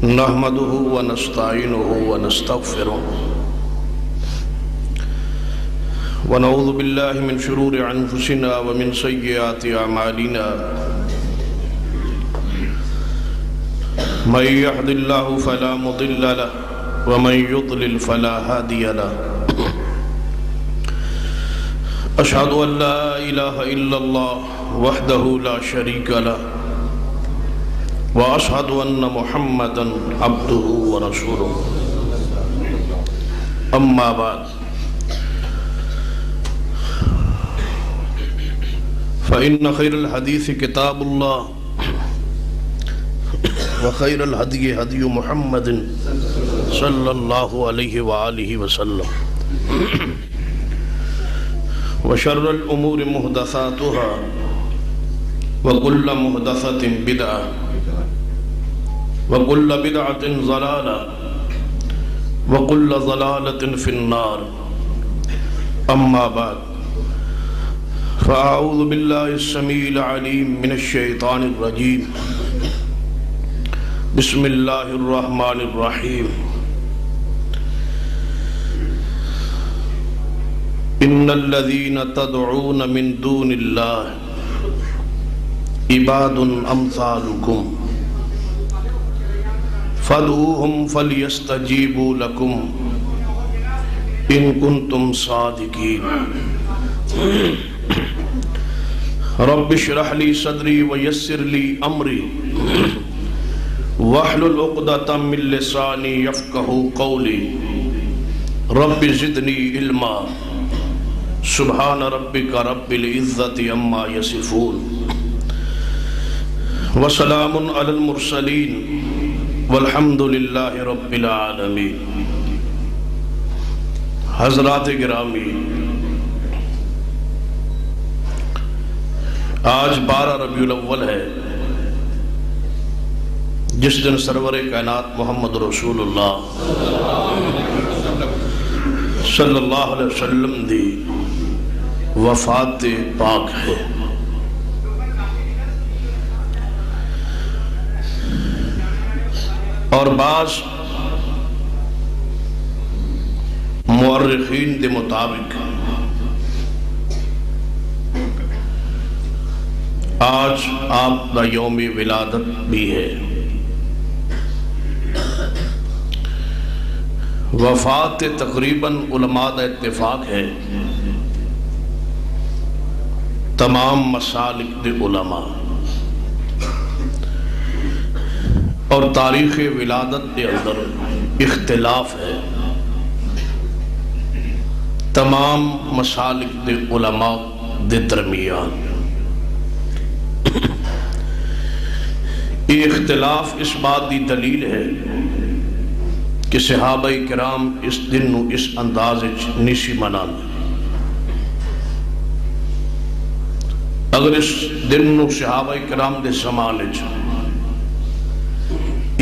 نحمده ونستعينه ونستغفره ونعوذ بالله من شرور أنفسنا ومن سيئات أعمالنا من يهد الله فلا مضل له ومن يضلل فلا هادي له أشهد أن لا إله إلا الله وحده لا شريك له وأشهد أن محمدًا عبده ورسوله أما بعد فإن خير الحديث كتاب الله وخير الهدي هدي محمد صلى الله عليه وآله وسلم وشر الأمور محدثاتها وكل محدثة بدعة وكل بدعة ضلالة وكل ضلالة في النار أما بعد فأعوذ بالله السميع العليم من الشيطان الرجيم بسم الله الرحمن الرحيم إن الذين تدعون من دون الله عباد أمثالكم فادعوهم فليستجيبوا لكم إن كنتم صادقين رب اشرح لي صدري ويسر لي أمري واحلل عقدة من لساني يفقهوا قولي رب زدني علما سبحان ربك رب العزة عما يصفون وسلام على المرسلين والحمد للہ رب العالمین۔ حضرات گرامی، آج 12 ربیع الاول ہے، جس دن سرور کائنات محمد رسول اللہ صلی اللہ علیہ وسلم دی وفات پاک ہے۔ اور بعض مورخین دے مطابق آج آپ کا یوم ولادت بھی ہے۔ وفات تقریباً علماء دا اتفاق ہے، تمام مسالک دے علماء، اور تاریخ ولادت کے اندر اختلاف ہے۔ تمام مسالک دے علماء دے درمیان یہ اختلاف اس بات دی دلیل ہے کہ صحابہ کرام اس دن نو اس انداز نیسی منان۔ اگر اس دن نو صحابہ کرام دے زمانے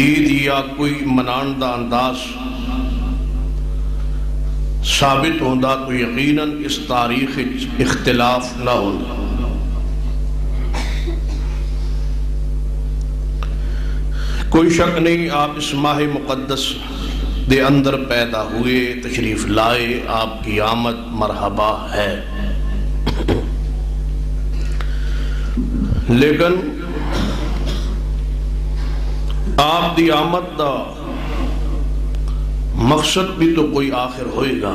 عید یا کوئی منان دا انداز ثابت ہوندہ تو یقیناً اس تاریخ اختلاف نہ ہوندہ۔ کوئی شک نہیں، آپ اس ماہ مقدس دے اندر پیدا ہوئے، تشریف لائے، آپ کی آمد مرحبا ہے، لیکن آپ دی آمد دا مقصد بھی تو کوئی آخر ہوئے گا،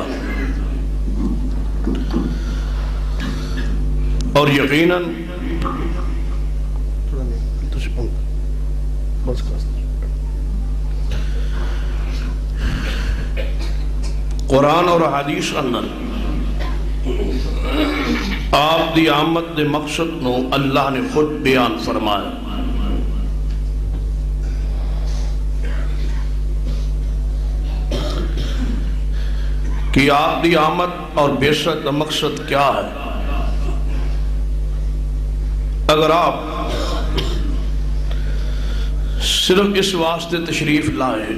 اور یقیناً قرآن اور حدیث اندر آپ دی آمد دے مقصد نو اللہ نے خود بیان فرمایا۔ کہ آپ دی آمد اور بعثت کا مقصد کیا ہے؟ اگر آپ صرف اس واسطے تشریف لائے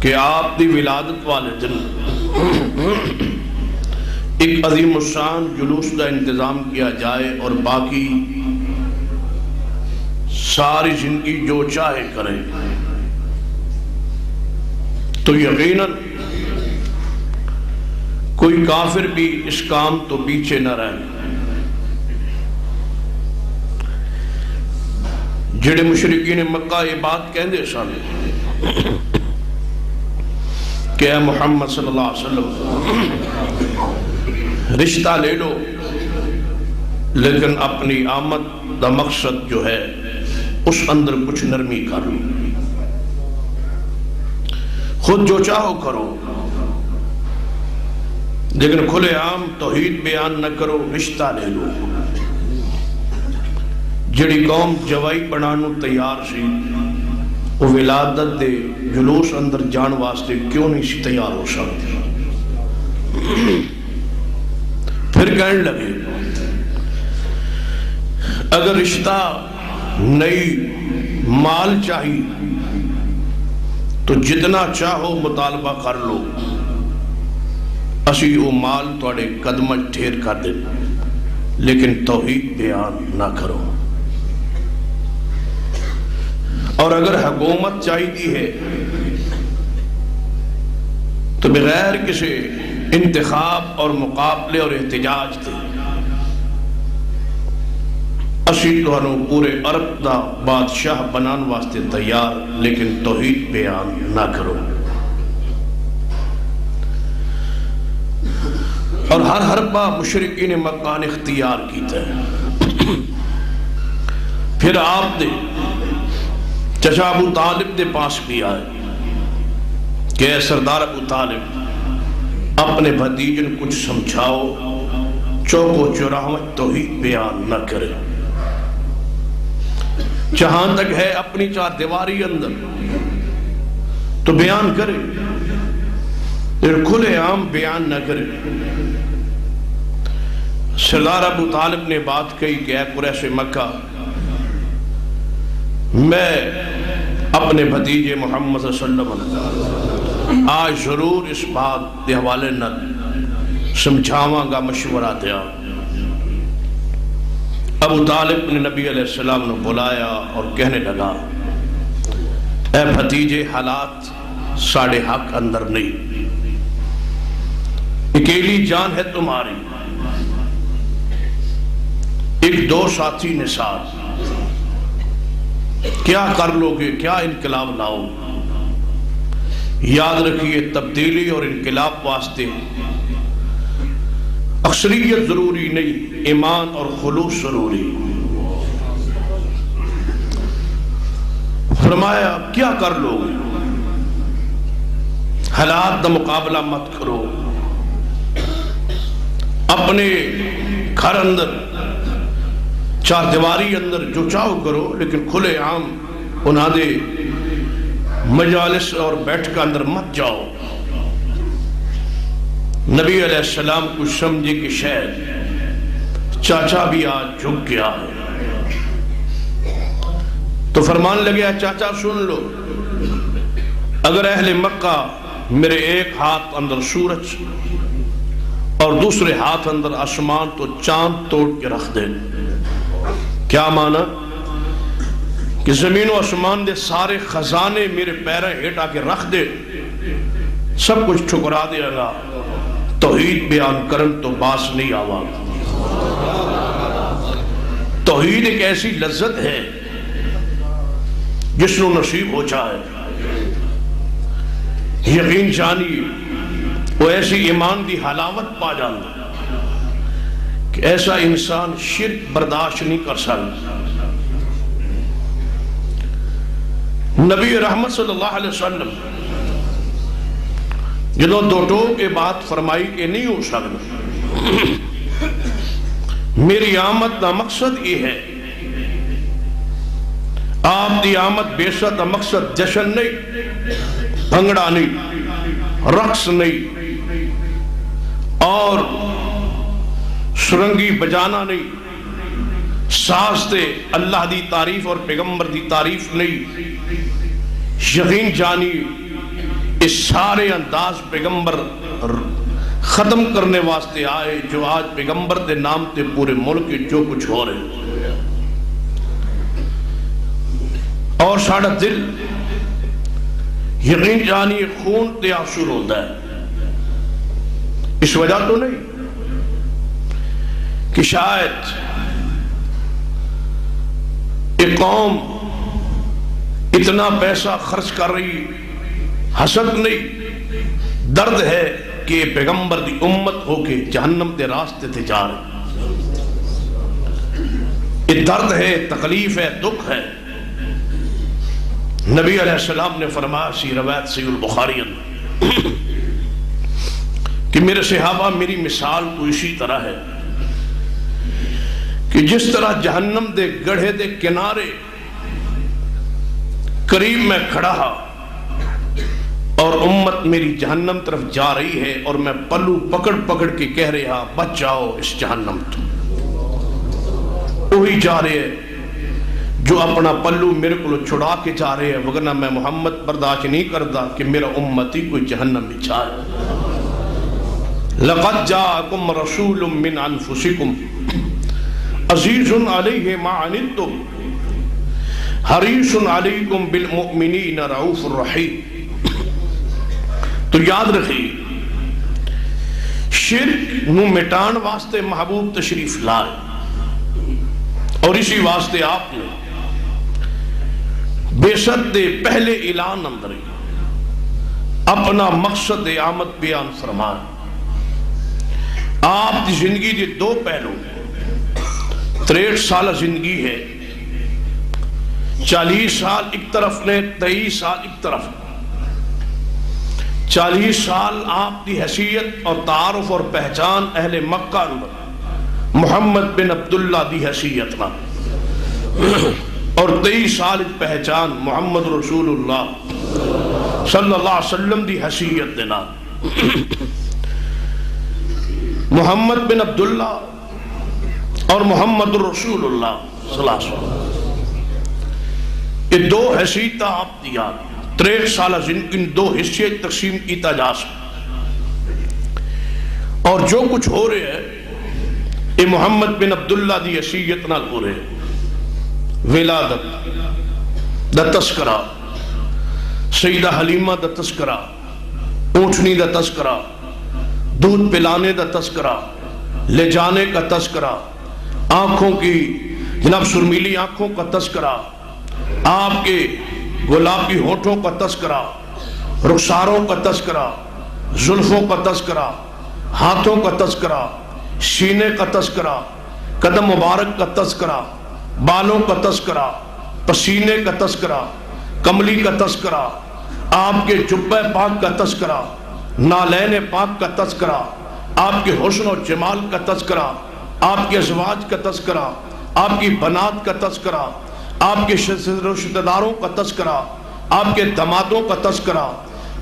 کہ آپ دی ولادت والے دن ایک عظیم الشان جلوس کا انتظام کیا جائے اور باقی ساری زندگی جو چاہے کرے تو یقیناً کوئی کافر بھی اس کام تو پیچھے نہ رہے۔ جڑے مشرکین مکہ یہ بات کہندے سن کہ اے محمد صلی اللہ علیہ وسلم رشتہ لے لو لیکن اپنی آمد دا مقصد جو ہے اس اندر کچھ نرمی کر لو، خود جو چاہو کرو لیکن کھلے عام توحید بیان نہ کرو، رشتہ لے لو۔ جڑی قوم جوائی بنانو تیار سی وہ ولادت دے جلوس اندر جان واسطے کیوں نہیں سی تیار ہو سکتی؟ پھر کہنے لگے اگر رشتہ نہیں مال چاہیے تو جتنا چاہو مطالبہ کر لو، اسی وہ مال توڑے قدم ٹھیر کر دیں لیکن توحید بیان نہ کرو۔ اور اگر حکومت چاہیے ہے تو بغیر کسی انتخاب اور مقابلے اور احتجاج دے اسی تہانوں پورے عرب دا بادشاہ بنان واسطے تیار لیکن توحید بیان نہ کرو۔ اور ہر حربہ مشرکین مکہ نے اختیار کیتا ہے۔ پھر آپ نے چچا ابو طالب دے پاس بھی آئے کہ اے سردار ابو طالب اپنے بھتیجن کچھ سمجھاؤ، چوکو چراہمت توحید بیان نہ کرے، جہاں تک ہے اپنی چار دیواری اندر تو بیان کرے پھر کھلے عام بیان نہ کرے۔ سردار ابو طالب نے بات کہی کہ اے قریش مکہ، میں اپنے بھتیجے محمد صلی اللہ علیہ وسلم آج ضرور اس بات دے حوالے نہ سمجھاواں گا، مشورہ دیا۔ ابو طالب نے نبی علیہ السلام نے بلایا اور کہنے لگا اے بھتیجے، حالات ساڑھے حق اندر نہیں، اکیلی جان ہے تمہاری، ایک دو ساتھی نے ساتھ، کیا کر لو گے؟ کیا انقلاب لاؤ؟ یاد رکھیے تبدیلی اور انقلاب واسطے اکثریت ضروری نہیں، ایمان اور خلوص ضروری۔ فرمایا کیا کر لو گے؟ حالات دا مقابلہ مت کرو، اپنے گھر اندر چار دیواری اندر جو چاہو کرو لیکن کھلے عام انہاں دے مجالس اور بیٹھ اندر مت جاؤ۔ نبی علیہ السلام کو سمجھے کہ شاید چاچا بھی آج جھک گیا ہے تو فرمان لگے چاچا سن لو، اگر اہل مکہ میرے ایک ہاتھ اندر سورج اور دوسرے ہاتھ اندر آسمان تو چاند توڑ کے رکھ دے۔ کیا مانا؟ کہ زمین و آسمان دے سارے خزانے میرے پیریں ہیٹ آ کے رکھ دے، سب کچھ ٹھکرا دے گا، توحید بیان کرن تو باس نہیں آوا۔ توحید ایک ایسی لذت ہے جس نو نصیب ہو جائے، یقین جانی وہ ایسی ایمان دی حلاوت پا جاندے کہ ایسا انسان شرک برداشت نہیں کر سکتا۔ نبی رحمت صلی اللہ علیہ وسلم جنہوں دو ٹوک کے بات فرمائی کہ نہیں ہو سکتا، میری آمد کا مقصد یہ ہے، آپ دی آمد بے شک مقصد جشن نہیں، بھنگڑا نہیں، رقص نہیں اور سرنگی بجانا نہیں، ساز تے اللہ دی تعریف اور پیغمبر دی تعریف نہیں۔ یقین جانی اس سارے انداز پیغمبر ختم کرنے واسطے آئے جو آج پیغمبر دے نام تے پورے ملک جو کچھ ہو رہے۔ اور ساڑھا دل یقین جانی خون تے آسور ہوتا ہے. اس وجہ تو نہیں کہ شاید ایک قوم اتنا پیسہ خرچ کر رہی، حسد نہیں، درد ہے کہ پیغمبر دی امت ہو کے جہنم دے راستے تے جا رہے. یہ درد ہے، تکلیف ہے، دکھ ہے. نبی علیہ السلام نے فرمایا سی روایت صحیح البخاری کہ میرے صحابہ میری مثال تو اسی طرح ہے کہ جس طرح جہنم دے گڑھے دے کنارے قریب میں کھڑا ہا اور امت میری جہنم طرف جا رہی ہے اور میں پلو پکڑ پکڑ کے کہہ رہا بچ جاؤ اس جہنم تو، وہی جا رہے ہیں جو اپنا پلو میرے کو چھڑا کے جا رہے ہیں، وگرنہ میں محمد برداشت نہیں کرتا کہ میرا امتی کوئی جہنم میں جائے. لقد جاءکم رسول من انفسکم عزیز علیہ ما عنتم حریص علیکم بالمؤمنین رؤوف الرحیم. تو یاد رکھیے شرک نو مٹان واسطے محبوب تشریف لائے اور اسی واسطے آپ نے بے شرط دے پہلے اعلان اندر اپنا مقصد آمد بیان فرمایا. آپ کی زندگی دے دو پہلو، 63 سال زندگی ہے، 40 سال ایک طرف نے، 23 سال ایک طرف. 40 سال آپ کی حیثیت اور تعارف اور پہچان اہل مکہ اندر محمد بن عبداللہ دی حیثیت نا، اور 23 سال پہچان محمد رسول اللہ صلی اللہ علیہ وسلم دی حیثیت دینا. محمد بن عبداللہ اور محمد رسول اللہ صلی اللہ علیہ وسلم، یہ دو حیثیت آپ دیا. 63 سال زندگی ان دو حصے تقسیم کیتا جا سکتا، اور جو کچھ ہو رہے ہیں یہ محمد بن عبداللہ دی حیثیت نال ہو رہے ہیں. ولادت دا تذکرہ، سیدہ حلیمہ دا تذکرہ، اونٹنی دا تذکرہ، دودھ پلانے دا تذکرہ، لے جانے کا تذکرہ، آنکھوں کی جناب سرمیلی آنکھوں کا تذکرہ، آپ کے گلابی ہونٹوں کا تذکرہ، رخساروں کا تذکرہ، زلفوں کا تذکرہ، ہاتھوں کا تذکرہ، سینے کا تذکرہ، قدم مبارک کا تذکرہ، بالوں کا تذکرہ، پسینے کا تذکرہ، کملی کا تذکرہ، آپ کے جبہ پاک کا تذکرہ، نالین پاک کا تذکرہ، آپ کے حسن و جمال کا تذکرہ، آپ کے ازواج کا تذکرہ، آپ کی بنات کا تذکرہ، آپ کے رشتہ داروں کا تذکرہ، آپ کے دمادوں کا تذکرہ،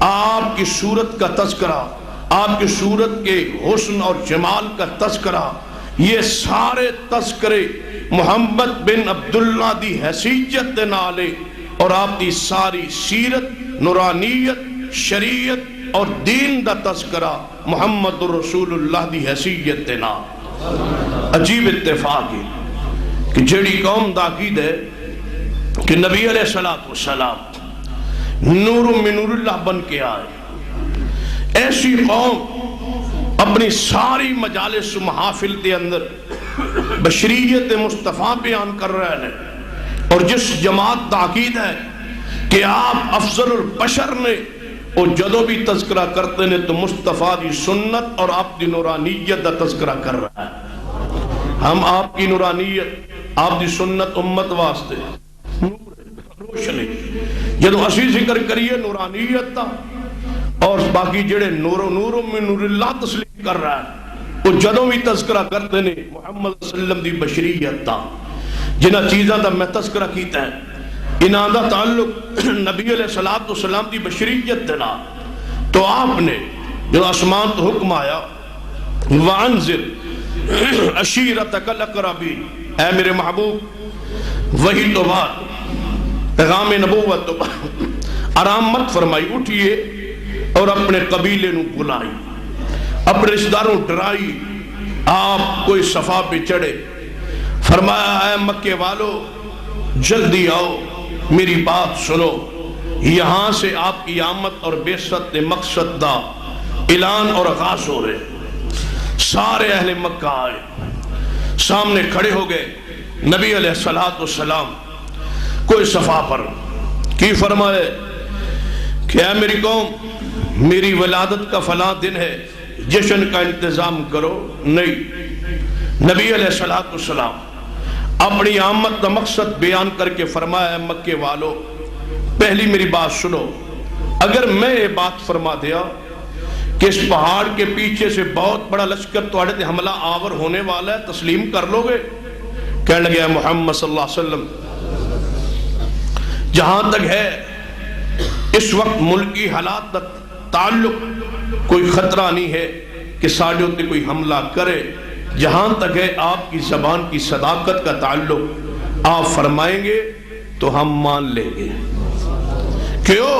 آپ کی صورت کا تذکرہ، آپ کی صورت کے حسن اور جمال کا تذکرہ. یہ سارے تذکرے محمد بن عبداللہ دی حیثیت دے نالے اور آپ دی ساری سیرت، نورانیت، شریعت اور دین دا تذکرہ محمد رسول اللہ دی حیثیت دے نال. عجیب اتفاق ہے کہ جڑی قوم دا عقیدہ ہے کہ نبی علیہ السلام نور من نور اللہ بن کے آئے، ایسی قوم اپنی ساری مجالس و محافل کے اندر بشریت مصطفیٰ بیان کر رہے ہیں، اور جس جماعت دا عقیدہ ہے کہ آپ افضل البشر نے، اور جدو بھی تذکرہ کرتے ہیں تو مصطفیٰ دی سنت اور آپ دی نورانیت دا تذکرہ کر رہا ہے. ہم آپ کی نورانیت، آپ دی سنت امت واسطے روشنی، جدو اسی ذکر کریے نورانیت دا، اور باقی جڑے نور من نور اللہ تسلیم کر رہا ہے وہ جدوں بھی تذکرہ کرتے ہیں محمد صلی اللہ علیہ وسلم دی بشریت دا. جنہ چیزاں دا میں تذکرہ کیتا ہے انہاں دا تعلق نبی علیہ السلام دی بشریت دینا. تو آپ نے جو آسمان تو حکم آیا وَأَنزِرْ عَشِيرَتَكَ الْأَقْرَبِينَ، اے میرے محبوب وہی تو بات پیغام نبوت تو آرام مت فرمائی، اٹھئے اور اپنے قبیلے نو بلائی، اپنے رشتہ داروں ڈرائی. آپ کوئی صفا پہ چڑھے، فرمایا اے مکے والو جلدی آؤ، میری بات سنو، یہاں سے آپ کی آمد اور بعثت مقصد دا اعلان اور آغاز ہو رہے۔ سارے اہل مکہ آئے، سامنے کھڑے ہو گئے۔ نبی علیہ السلام کوئی صفا پر کی فرمائے کہ اے میری قوم، میری ولادت کا فلاں دن ہے، جشن کا انتظام کرو۔ نہیں، نبی علیہ السلام اپنی آمد کا مقصد بیان کر کے فرمایا، مکے والو پہلی میری بات سنو، اگر میں یہ بات فرما دیا کہ اس پہاڑ کے پیچھے سے بہت بڑا لشکر توڑے تے حملہ آور ہونے والا ہے، تسلیم کر لو گے؟ کہنے لگے محمد صلی اللہ علیہ وسلم، جہاں تک ہے اس وقت ملکی حالات کا تعلق کوئی خطرہ نہیں ہے کہ ساڑھے ہوتے کوئی حملہ کرے۔ جہاں تک ہے آپ کی زبان کی صداقت کا تعلق، آپ فرمائیں گے تو ہم مان لیں گے۔ کیوں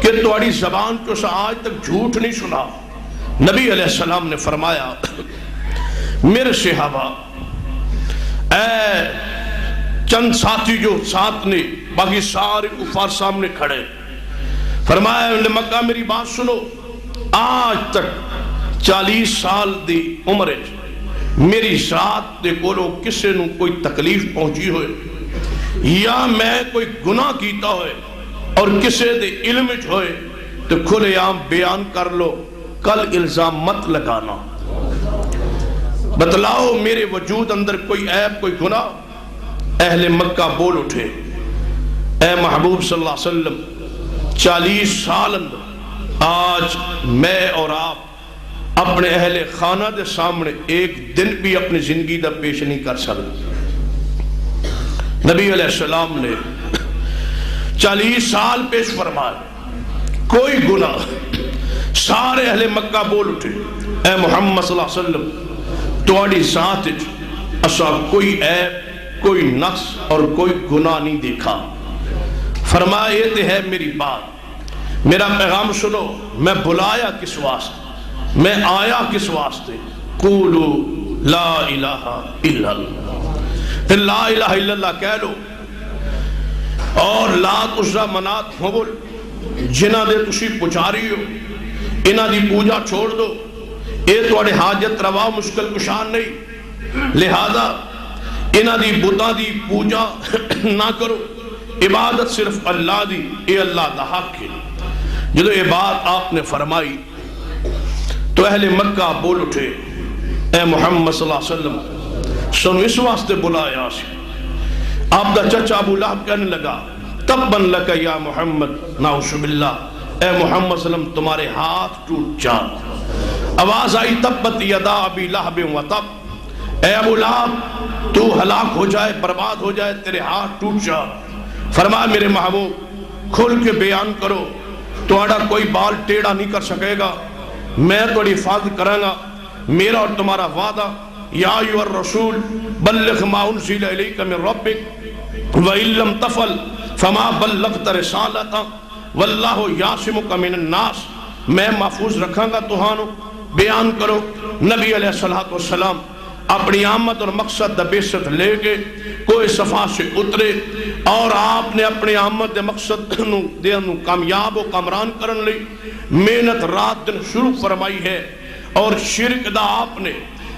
کہ تمہاری زبان کو آج تک جھوٹ نہیں سنا۔ نبی علیہ السلام نے فرمایا، میرے صحابہ، اے چند ساتھی جو ساتھ نے، باقی سارے کفار سامنے کھڑے، فرمایا مکہ میری بات سنو، آج تک 40 سال دی عمر میری ذات دے کولو کسے نو کوئی تکلیف پہنچی ہوئے یا میں کوئی گناہ کیتا ہوئے اور کسے دے علم ہوئے تو کھلے عام بیان کر لو، کل الزام مت لگانا۔ بتلاؤ میرے وجود اندر کوئی عیب، کوئی گناہ؟ اہل مکہ بول اٹھے، اے محبوب صلی اللہ علیہ وسلم، 40 سال اندر آج میں اور آپ اپنے اہل خانہ دے سامنے ایک دن بھی اپنی زندگی دا پیش نہیں کر سکتے۔ نبی علیہ السلام نے 40 سال پیش فرمائے، کوئی گناہ۔ سارے اہل مکہ بول اٹھے، اے محمد صلی اللہ علیہ وسلم، تواڈی ذات اسا کوئی عیب، کوئی نقص اور کوئی گناہ نہیں دیکھا۔ فرمایا یہ تے ہے میری بات، میرا پیغام سنو، میں بلایا کس واسطے، میں آیا کس واسطے؟ قولو لا الہ الا اللہ، لا الہ الا اللہ کہہ لو، اور لات عزا منات حبل جنہ دے تسی پجاری ہو انہ دی پوجا چھوڑ دو، اے تواڈے حاجت روا مشکل کشان نہیں، لہذا انہ دی بتاں دی پوجا نہ کرو، عبادت صرف اللہ دی، اے اللہ دا حق ہے۔ جدو یہ بات آپ نے فرمائی تو اہل مکہ بول اٹھے، اے محمد صلی اللہ علیہ وسلم، سنو اس واسطے بلایا سی۔ آپ دا چچا ابو لہب کہنے لگا، تبا لک یا محمد، نعوذ باللہ، اے محمد صلی اللہ علیہ وسلم تمہارے ہاتھ ٹوٹ جان۔ آواز آئی، تبت یدا ابی لہب و تب، اے ابو لہب تو ہلاک ہو جائے، برباد ہو جائے، تیرے ہاتھ ٹوٹ جا۔ فرمایا میرے محبوب کھل کے بیان کرو، تمہارا کوئی بال ٹیڑھا نہیں کر سکے گا، میں تمہاری حفاظت کروں گا، میرا اور تمہارا وعدہ۔ یا ایھا الرسول بلغ ما انزل الیک من ربک وان لم تفعل فما بلغت رسالتہ واللہ یعصمک من الناس، میں محفوظ رکھاں گا تہانوں، بیان کرو۔ نبی علیہ السلام اپنی آمد اور مقصد دا بعثت لے کے کوئی صفا سے اترے اور آپ نے اپنی آمد دے مقصد دے کامیاب و کامران کرن لی محنت رات دن شروع فرمائی ہے، اور شرک دا آپ نے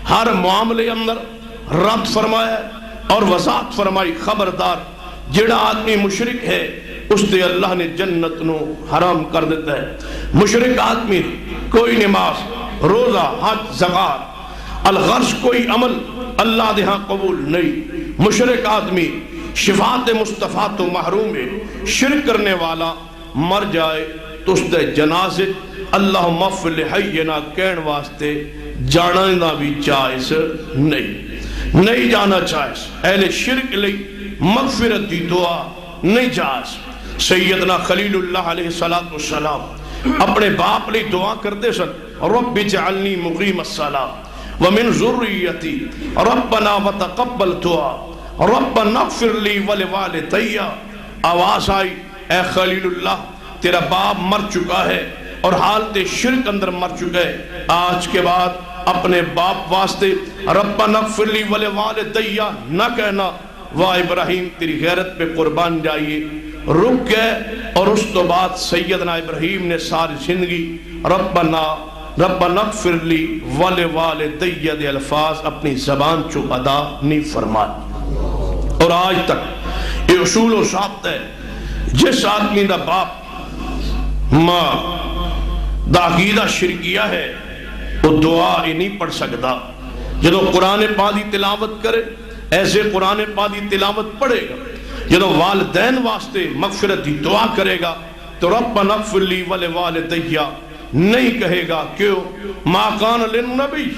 ہر معاملے اندر رد فرمایا اور وضاحت فرمائی، خبردار جڑا آدمی مشرک ہے اس دے اللہ نے جنت نو حرام کر دیتا ہے۔ مشرک آدمی کوئی نماز، روزہ، حج، زکات، الغرض کوئی عمل اللہ دے ہاں قبول نہیں۔ مشرک آدمی شفاعت مصطفیٰ تو محروم ہے۔ شرک کرنے والا مر جائے تو اس دے جنازے اللہم اغفر لحینا کہن واسطے جانا بھی جائز نہیں جانا جائز۔ اہل شرک لئی مغفرت دی دعا نہیں جائز۔ سیدنا خلیل اللہ علیہ السلام اپنے باپ لئی دعا کرتے سن، رب اجعلنی مقیم الصلاۃ ومن ذریتی ربنا وتقبل دعا ربنا اغفر لی ولوالدی۔ آواز آئی، اے خلیل اللہ تیرا باپ مر چکا ہے اور حالت شرک اندر مر چکا ہے، آج کے بعد اپنے باپ واسطے ربنا اغفر لی ولوالدی نہ کہنا، واہ ابراہیم تیری غیرت پہ قربان جائیے، رک گئے اور اس تو بعد سیدنا ابراہیم نے ساری زندگی ربنا اغفر لی ولوالدی دے الفاظ اپنی زبان چو ادا نہیں فرمائے۔ اور آج تک یہ اصول و ضابط ہے، جس آدمی دا باپ ماں دا عقیدہ شرکیہ ہے وہ دعا ہی نہیں پڑھ سکتا۔ جدو قرآن پاک دی تلاوت کرے ایسے قرآن پاک دی تلاوت پڑھے گا، جدو والدین واسطے مغفرت دی دعا کرے گا تو ربنا اغفر لی ولوالدی نہیں کہے گا۔ کیوں؟ ما کان للنبی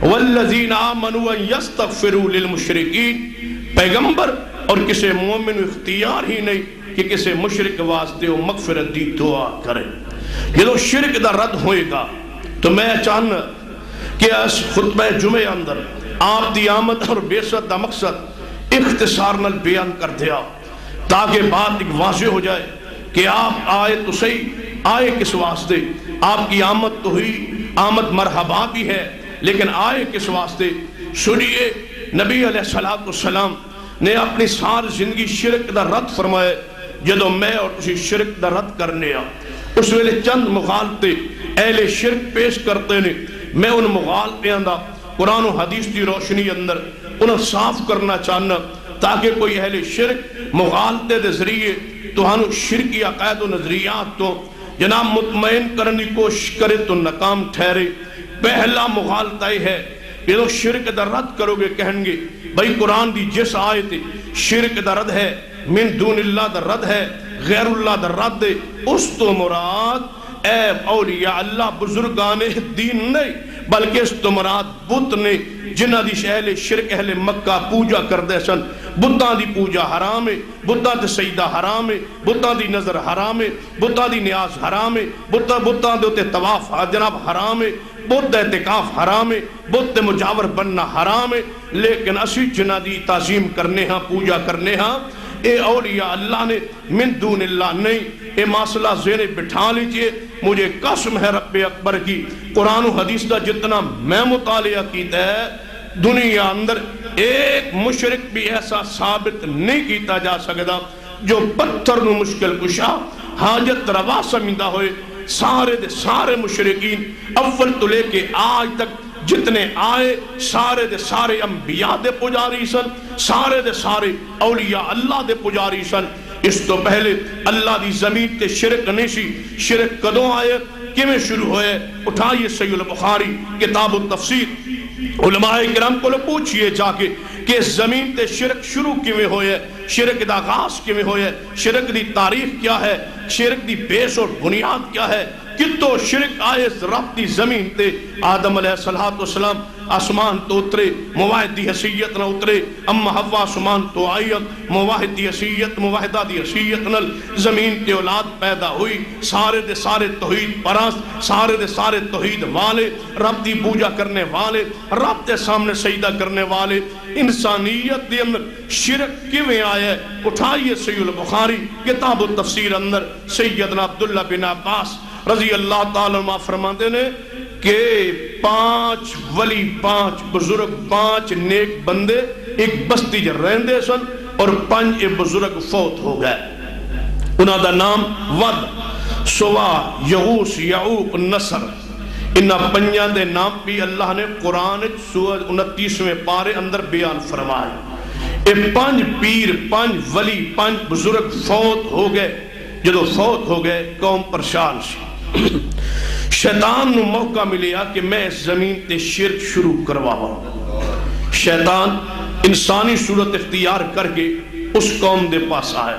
والذین آمنوا ان یستغفروا للمشرکین، پیغمبر اور کسی مومن اختیار ہی نہیں کہ کسی مشرک واسطے وہ مغفرت دی دعا کرے۔ جدو شرک دا رد ہوئے گا تو میں چاہنا کہ اس خطبہ جمعہ اندر آپ دی آمد اور بیست دا مقصد اختصار نال بیان کر دیا تاکہ بات ایک واضح ہو جائے کہ آپ آئے تو صحیح، آئے کس واسطے؟ آپ کی آمد تو ہوئی، آمد مرحبا بھی ہے، لیکن آئے کس واسطے؟ سنیے، نبی علیہ السلام نے اپنی ساری زندگی شرک دا رد فرمائے۔ جدو میں اور تسی شرک دا رد کرنے اس ویلے چند مغالطے اہل شرک پیش کرتے نے، میں ان مغالطیاں دا قرآن و حدیث کی روشنی اندر انہیں صاف کرنا چاہنا تاکہ کوئی اہل شرک مغالطے دے ذریعے توہانو شرکی عقائد و نظریات تو جناب مطمئن کرنے کی کوشش کرے تو ناکام ٹھہرے۔ پہلا مغالطہ ہے یہ لوگ شرک دا رد کرو گے، کہیں گے بھائی قرآن دی جس آیت شرک دا رد ہے، من دون اللہ دا رد ہے، غیر اللہ دا رد ہے، اس تو مراد اے اولیاء اللہ بزرگان دین نہیں بلکہ اس تو مراد بت نے جنہ دی اہل شرک اہل مکہ پوجا کر دے سن۔ بتاں دی پوجا حرام ہے، بتاں دی سجدہ حرام ہے، بتاں دی نظر حرام ہے، بتاں دی نیاز حرام ہے، بتاں دے طواف جناب حرام ہے، بت اعتکاف حرام ہے، بت مجاور بننا حرام ہے، لیکن اسی جنہ دی تعظیم کرنے ہاں پوجا کرنے ہاں اے اولیاء اللہ نے من دون اللہ نہیں۔ اے مسئلہ ذہن بٹھا لیجئے، مجھے قسم ہے رب اکبر کی، قرآن و حدیث دا جتنا میں مطالعہ کیتا ہے دنیا اندر ایک مشرک بھی ایسا ثابت نہیں کیتا جا سکتا جو پتھر نو مشکل کشا حاجت روا سمجھدا ہوئے۔ سارے دے سارے مشرکین اول تو لے کے آج تک جتنے آئے سارے دے سارے انبیاء دے پجاری سن، سارے دے سارے اولیاء اللہ دے پجاری سن۔ اس تو پہلے اللہ دی زمین تے شرک نہیں سی۔ شرک کدوں آئے، کیویں شروع ہوئے؟ اٹھائیے صحیح البخاری کتاب التفسیر، علماء کرام کو پوچھئے جا کے کہ زمین تے شرک شروع کیویں ہوئے، شرک دا آغاز کیویں ہوئے، شرک دی تاریخ کیا ہے، شرک دی بیس اور بنیاد کیا ہے، کتو شرک آئے رب دی زمین تے؟ آدم علیہ السلام آسمان تو اترے، مواحد دی حیثیت نہ اترے، اما حوا آسمان تو آئیت، مواحد دی حیثیت مواحدہ دی حیثیت نل زمین تے اولاد پیدا ہوئی، سارے دے سارے توحید پرست، سارے دے سارے توحید والے، رب دی پوجا کرنے والے، رب دے سامنے سجدہ کرنے والے۔ انسانیت دے اندر شرک کیویں آئے؟ اٹھائیے صحیح البخاری کتاب التفسیر اندر سیدنا عبداللہ بن عباس رضی اللہ تعالیٰ عنہ فرماتے ہیں کہ 5 ولی 5 بزرگ 5 نیک بندے ایک بستی جو رہندے سن اور 5 بزرگ فوت ہو گئے۔ انہاں دا نام ود، سوا، یغوس، یعوق، نصر، انہاں 5 دے نام بھی اللہ نے قرآن سورہ 29ویں پارے اندر بیان فرمائے۔ اے 5 پیر 5 ولی 5 بزرگ فوت ہو گئے۔ جدو فوت ہو گئے قوم پریشان سی، شیطان نو موقع ملیا کہ میں اس زمین تے شرک شروع کرواواں۔ شیطان انسانی صورت اختیار کر کے اس قوم دے پاس آیا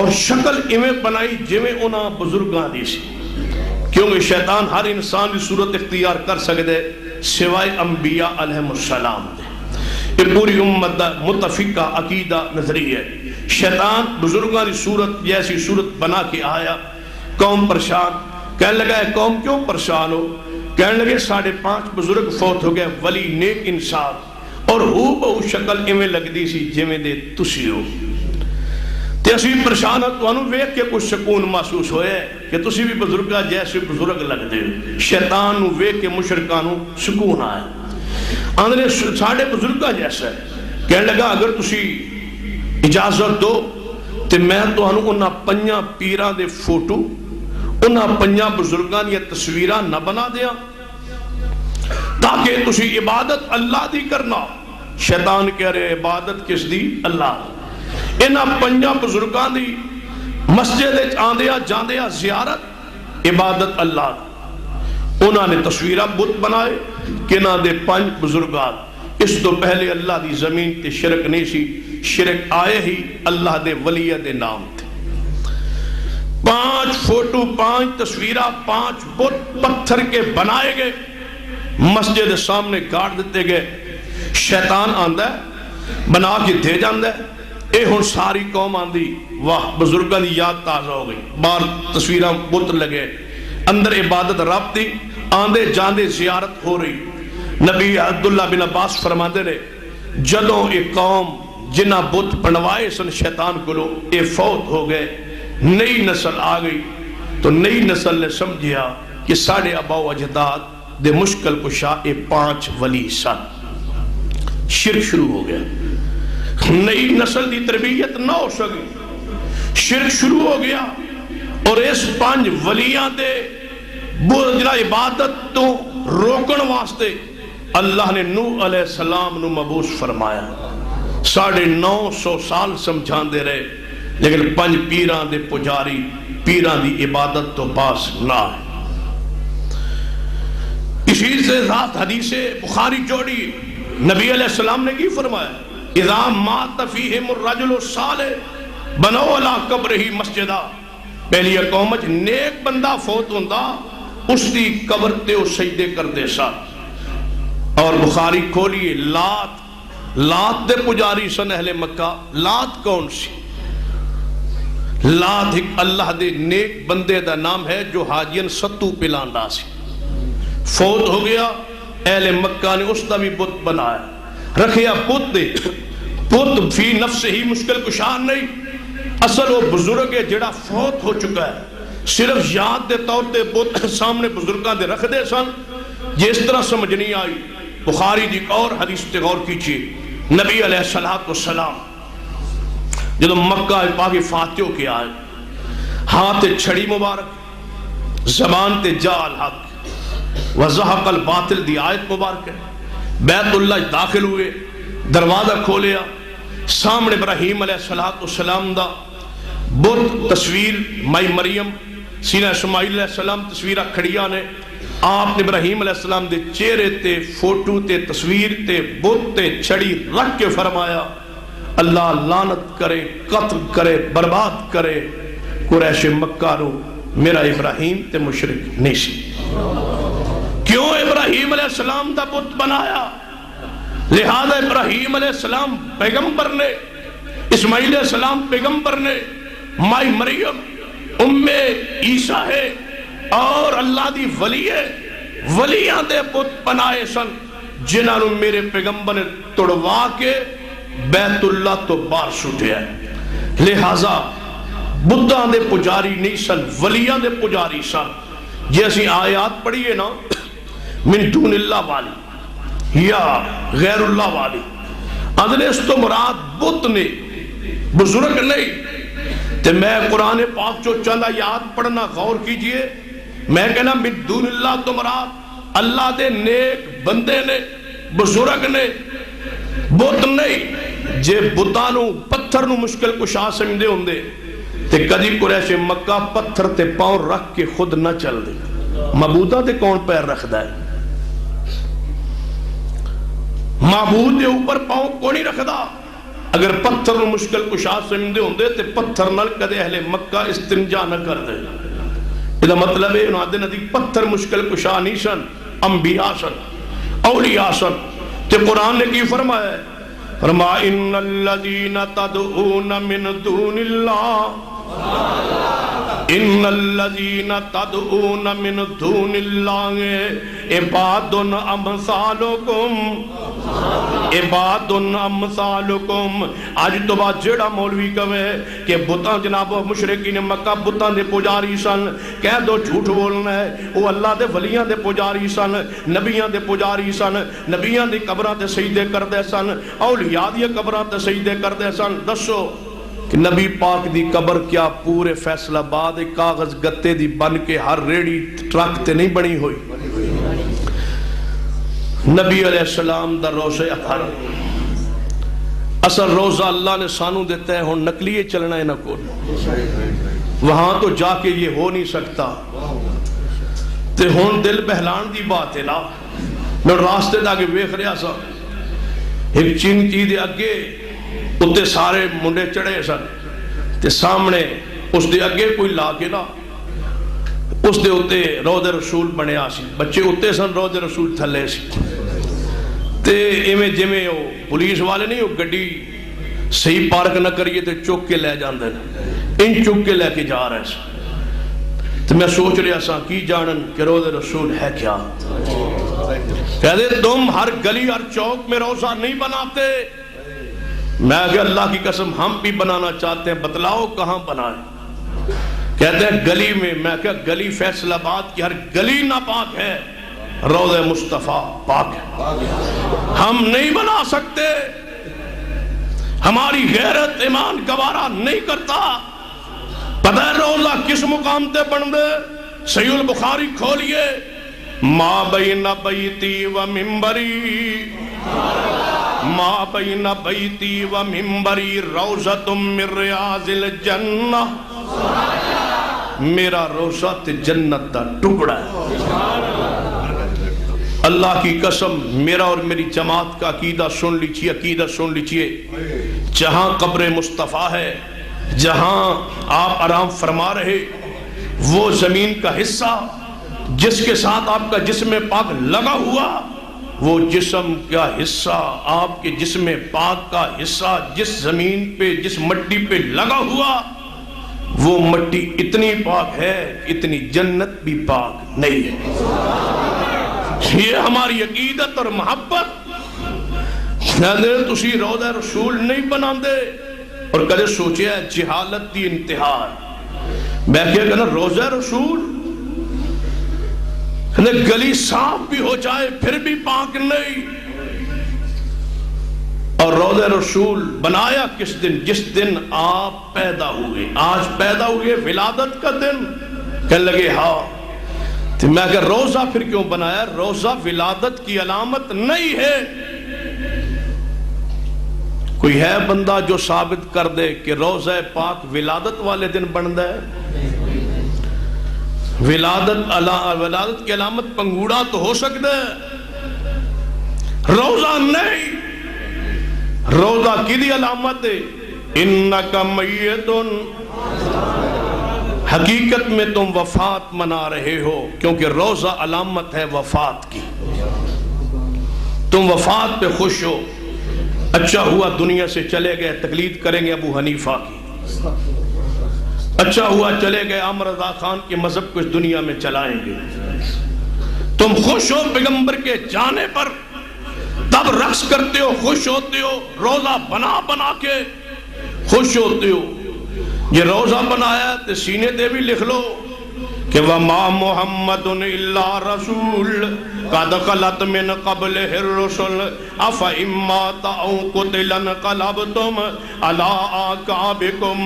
اور شکل ایویں بنائی جویں انہاں بزرگاں دی سی، کیونکہ شیطان ہر انسان دی صورت اختیار کر سکتے سوائے انبیاء علیہ السلام دے۔ یہ پوری امت دا متفقہ عقیدہ نظریہ ہے۔ شیطان بزرگاں دی صورت جیسی صورت بنا کے آیا، قوم پریشان، کہنے لگا ہے قوم کیوں پریشان ہو؟ کہنے لگے 5.5 بزرگ فوت ہو گئے، ولی نیک انسان، اور ہو بہو شکل ایویں لگ دی سی جویں دے تسی ہو۔ تے اسی پریشان ہاں، تانوں ویکھ کے کچھ سکون محسوس ہویا ہے کہ تسی بھی بزرگاں جیسے بزرگ لگ دے ہو۔ شیطان نو ویکھ کے مشرکاں نو سکون آیا، آندھنے ساڑھے بزرگاں جیسا ہے۔ کہنے لگا اگر تسی اجازت دو تے میں تانوں انہاں پنجاں پیراں دے فوٹو انہاں پنجاں بزرگاں دی تصویراں نہ بنا دیاں تاکہ تسی عبادت اللہ دی کرنا. شیطان کہہ رہے عبادت کس دی؟ اللہ. انہاں پنجاں بزرگاں دی مسجد آندیا جاندیا زیارت عبادت اللہ. انہاں نے تصویرہ بت بنائے کنہ دے 5 بزرگات. اس تو پہلے اللہ دی زمین تے شرک نہیں سی. شرک آئے ہی اللہ دے ولی دے نام تھے. 5 فوٹو 5 تصویرہ 5 بت پتھر کے بنائے گئے مسجد سامنے گاڑ دیتے گئے. شیطان آندہ ہے بنا کے دے جاندہ ہے. اے ہن ساری قوم آندی واہ بزرگاں دی یاد تازہ ہو گئی. بار تصویرہ بت لگے اندر عبادت رب دی آندے جاندے زیارت ہو رہی. نبی عبداللہ بن عباس فرماتے رہے جدوں ایک قوم جنہ بت بنوائے سن شیطان کو اے فوت ہو گئے نئی نسل آ گئی تو نئی نسل نے سمجھیا کہ ساڑھے آبا و اجداد دے مشکل کشا اے 5 ولی سن. شرک شروع ہو گیا. نئی نسل دی تربیت نہ ہو سکی. شرک شروع ہو گیا اور اس 5 ولیاں دے جنہ عبادت تو روکن واسطے اللہ نے نوح علیہ السلام نو مبعوث فرمایا. 950 سال سمجھان دے رہے لیکن 5 پیران دے پجاری پیران دی عبادت تو باس نہ ہے. اسی سے ذات حدیث بخاری جوڑی نبی علیہ السلام نے کی فرمایا اذا مات فیہم الرجل الصالح بنو علی قبرہ مسجدہ. پہلی قومت نیک بندہ فوت ہوندہ اس دی قبر تے او سجدے کر دے سا. اور بخاری کھولیے لات دے پجاری سن اہل مکہ. لات کون سی؟ لات ایک اللہ دے نیک بندے دا نام ہے جو حاجین ستو پلانڈا سی. فوت ہو گیا اہل مکہ نے اس دا بھی بت بنایا رکھیا. بت دے بت فی نفس ہی مشکل کشان نہیں. اصل وہ بزرگ ہے جڑا فوت ہو چکا ہے. صرف یاد دے طور تے بت سامنے بزرگاں دے رکھ دے سن. جس طرح سمجھ نہیں آئی بخاری دی اور حدیث تے غور کیجئے. نبی علیہ السلام جدو مکہ پاک فاتحوں کے آئے ہاتھ چھڑی مبارک زبان تے جا الحق وَزَحَقَ الْبَاطِلِ دی آیت مبارک ہے. بیت اللہ داخل ہوئے دروازہ کھولیا سامنے ابراہیم علیہ السلام دا بت تصویر مائی مریم سینہ اسماعیل علیہ السلام تصویرہ کھڑیاں نے. آپ نے ابراہیم علیہ السلام دے چہرے تے فوٹو تے تصویر تے بت تے چھڑی رکھ کے فرمایا اللہ لعنت کرے قتل کرے برباد کرے قریش مکہ رو میرا ابراہیم تے مشرک نہیں سی. کیوں ابراہیم علیہ السلام دا بت بنایا؟ لہذا ابراہیم علیہ السلام پیغمبر نے اسماعیل علیہ السلام پیغمبر نے مائی مریم ام عیسیٰ ہے اور اللہ دی ولی ہے. ولیاں دے بت بنائے سن جنہاں نو میرے پیغمبر نے توڑوا کے بیت اللہ تو باہر سٹیا. لہذا بدھاں دے پجاری نہیں سن ولیاں دے پجاری سن. جیسی آیات پڑھیے نا من دون اللہ والی یا غیر اللہ والی اندر اس تو مراد بت نے بزرگ نہیں. تو میں قرآن پاک جو چند آیات پڑھنا غور کیجئے. میں کہنا من دون اللہ تو مراد اللہ دے نیک بندے نے بزرگ نے بت نہیں. جے بتانو پتھر نو مشکل کشا سمجھے ہوندے تے کدی قریش مکہ پتھر تے پاؤں رکھ کے خود نہ چل دے. معبودہ تے کون پیر رکھ دا ہے؟ معبود دے اوپر پاؤں کو نہیں رکھ دا. اگر پتھر نو مشکل کشا سمجھے ہوندے تے پتھر نہ کدے اہل مکہ استنجا نہ کر دے. یہ مطلب ہے انہاں دے ندی پتھر مشکل کشا نہیں سن انبیاء سن اولیاء سن. تے قرآن نے کی فرمایا ہے فرما ان الذین تدعون من دون اللہ ان الذین تدعون من دون اللہ عباد امثالکم عباد امثالکم. آج تو بات جیڑا مولوی کہے کہ بتاں جناب مشرکین مکہ بتاں دے پجاری سن کہہ دو جھوٹ بولنا ہے. وہ اللہ دے ولیاں دے پجاری سن نبیاں دے پجاری سن نبیاں دی قبراں تے سجدے کردے سن اولیاء دی قبراں تے سجدے کردے سن. دسو کہ نبی پاک دی قبر کیا پورے فیصل آباد کاغذ گتے دی بن کے ہر ریڑی ٹرک تے نہیں بنی ہوئی. نبی علیہ السلام دا روزہ اطہر اصل روزہ اللہ نے سانو دیتا ہے, ہن نقلیے چلنا ہے نہ کو, وہاں تو جا کے یہ ہو نہیں سکتا. تے ہن دل بہلان دی بات ہے نا. میں راستے دا کے ویکھ رہا سا, ایک چنگی دے اگے اتے سارے منڈے چڑھے سن, تے سامنے اس دے اگے کوئی لا کے نا اس دے اتے روض رسول بنیا سی, بچے اتے سن, روض رسول تھلے سی. تے ایویں جویں او پولیس والے نہیں, وہ گڈی صحیح پارک نہ کریے تے چک کے لے جاندے نے, ان چک کے لے کے جا رہے سن. تو میں سوچ رہا سا کی جانن کہ روض رسول ہے کیا. کہتے تم ہر گلی ہر چوک میں روزہ نہیں بناتے. میں کہ اللہ کی قسم ہم بھی بنانا چاہتے ہیں, بتلاؤ کہاں بنائیں. کہتے ہیں گلی میں. میں کہ گلی فیصل آباد کی ہر گلی ناپاک ہے, روضہ مصطفیٰ پاک ہے. ہم نہیں بنا سکتے, ہماری غیرت ایمان گوارا نہیں کرتا. پتہ ہے روزہ کس مقام تے بن دے؟ صحیح البخاری کھولیے, ما بین بیتی و منبری, ما بین بیتی و منبری روضۃ من ریاض الجنہ. میرا روضہ تے جنت دا ٹکڑا ہے. اللہ کی قسم میرا اور میری جماعت کا عقیدہ سن لیجیے, عقیدہ سن لیجیے. جہاں قبر مصطفیٰ ہے, جہاں آپ آرام فرما رہے, وہ زمین کا حصہ جس کے ساتھ آپ کا جسم پاک لگا ہوا, وہ جسم کا حصہ, آپ کے جسم پاک کا حصہ جس زمین پہ, جس مٹی پہ لگا ہوا, وہ مٹی اتنی پاک ہے اتنی جنت بھی پاک نہیں ہے. یہ ہماری عقیدت اور محبت. تسی روضہ رسول نہیں بنا دے, اور کدے سوچے ہے جہالت دی انتہا. میں کہنا روضہ رسول گلی صاف بھی ہو جائے پھر بھی پاک نہیں. اور روضہ رسول بنایا کس دن؟ جس دن آپ پیدا ہوئے. آج پیدا ہوئے ولادت کا دن. کہنے لگے ہاں. تو میں کہ روزہ پھر کیوں بنایا؟ روزہ ولادت کی علامت نہیں ہے. کوئی ہے بندہ جو ثابت کر دے کہ روزہ پاک ولادت والے دن بنتا ہے؟ ولادت کی علامت پنگوڑا تو ہو سکتا ہے, روزہ نہیں. روزہ کی دی علامت ہے؟ انکا میتن, حقیقت میں تم وفات منا رہے ہو, کیونکہ روزہ علامت ہے وفات کی. تم وفات پہ خوش ہو. اچھا ہوا دنیا سے چلے گئے, تقلید کریں گے ابو حنیفہ کی. اچھا ہوا چلے گئے عامر رضا خان کے مذہب کو اس دنیا میں چلائیں گے. تم خوش ہو پیغمبر کے جانے پر, تب رقص کرتے ہو, خوش ہوتے ہو, روزہ بنا بنا کے خوش ہوتے ہو. یہ روزہ بنایا تو سینے دے بھی لکھ لو کہ وَمَا مُحَمَّدٌ إِلَّا رَسُولٌ قَدْ خَلَتْ مِنْ قَبْلِهِ الرُّسُلُ أَفَإِن مَّاتَ أَوْ قُتِلَ انقلبتم عَلَىٰ أَعْقَابِكُمْ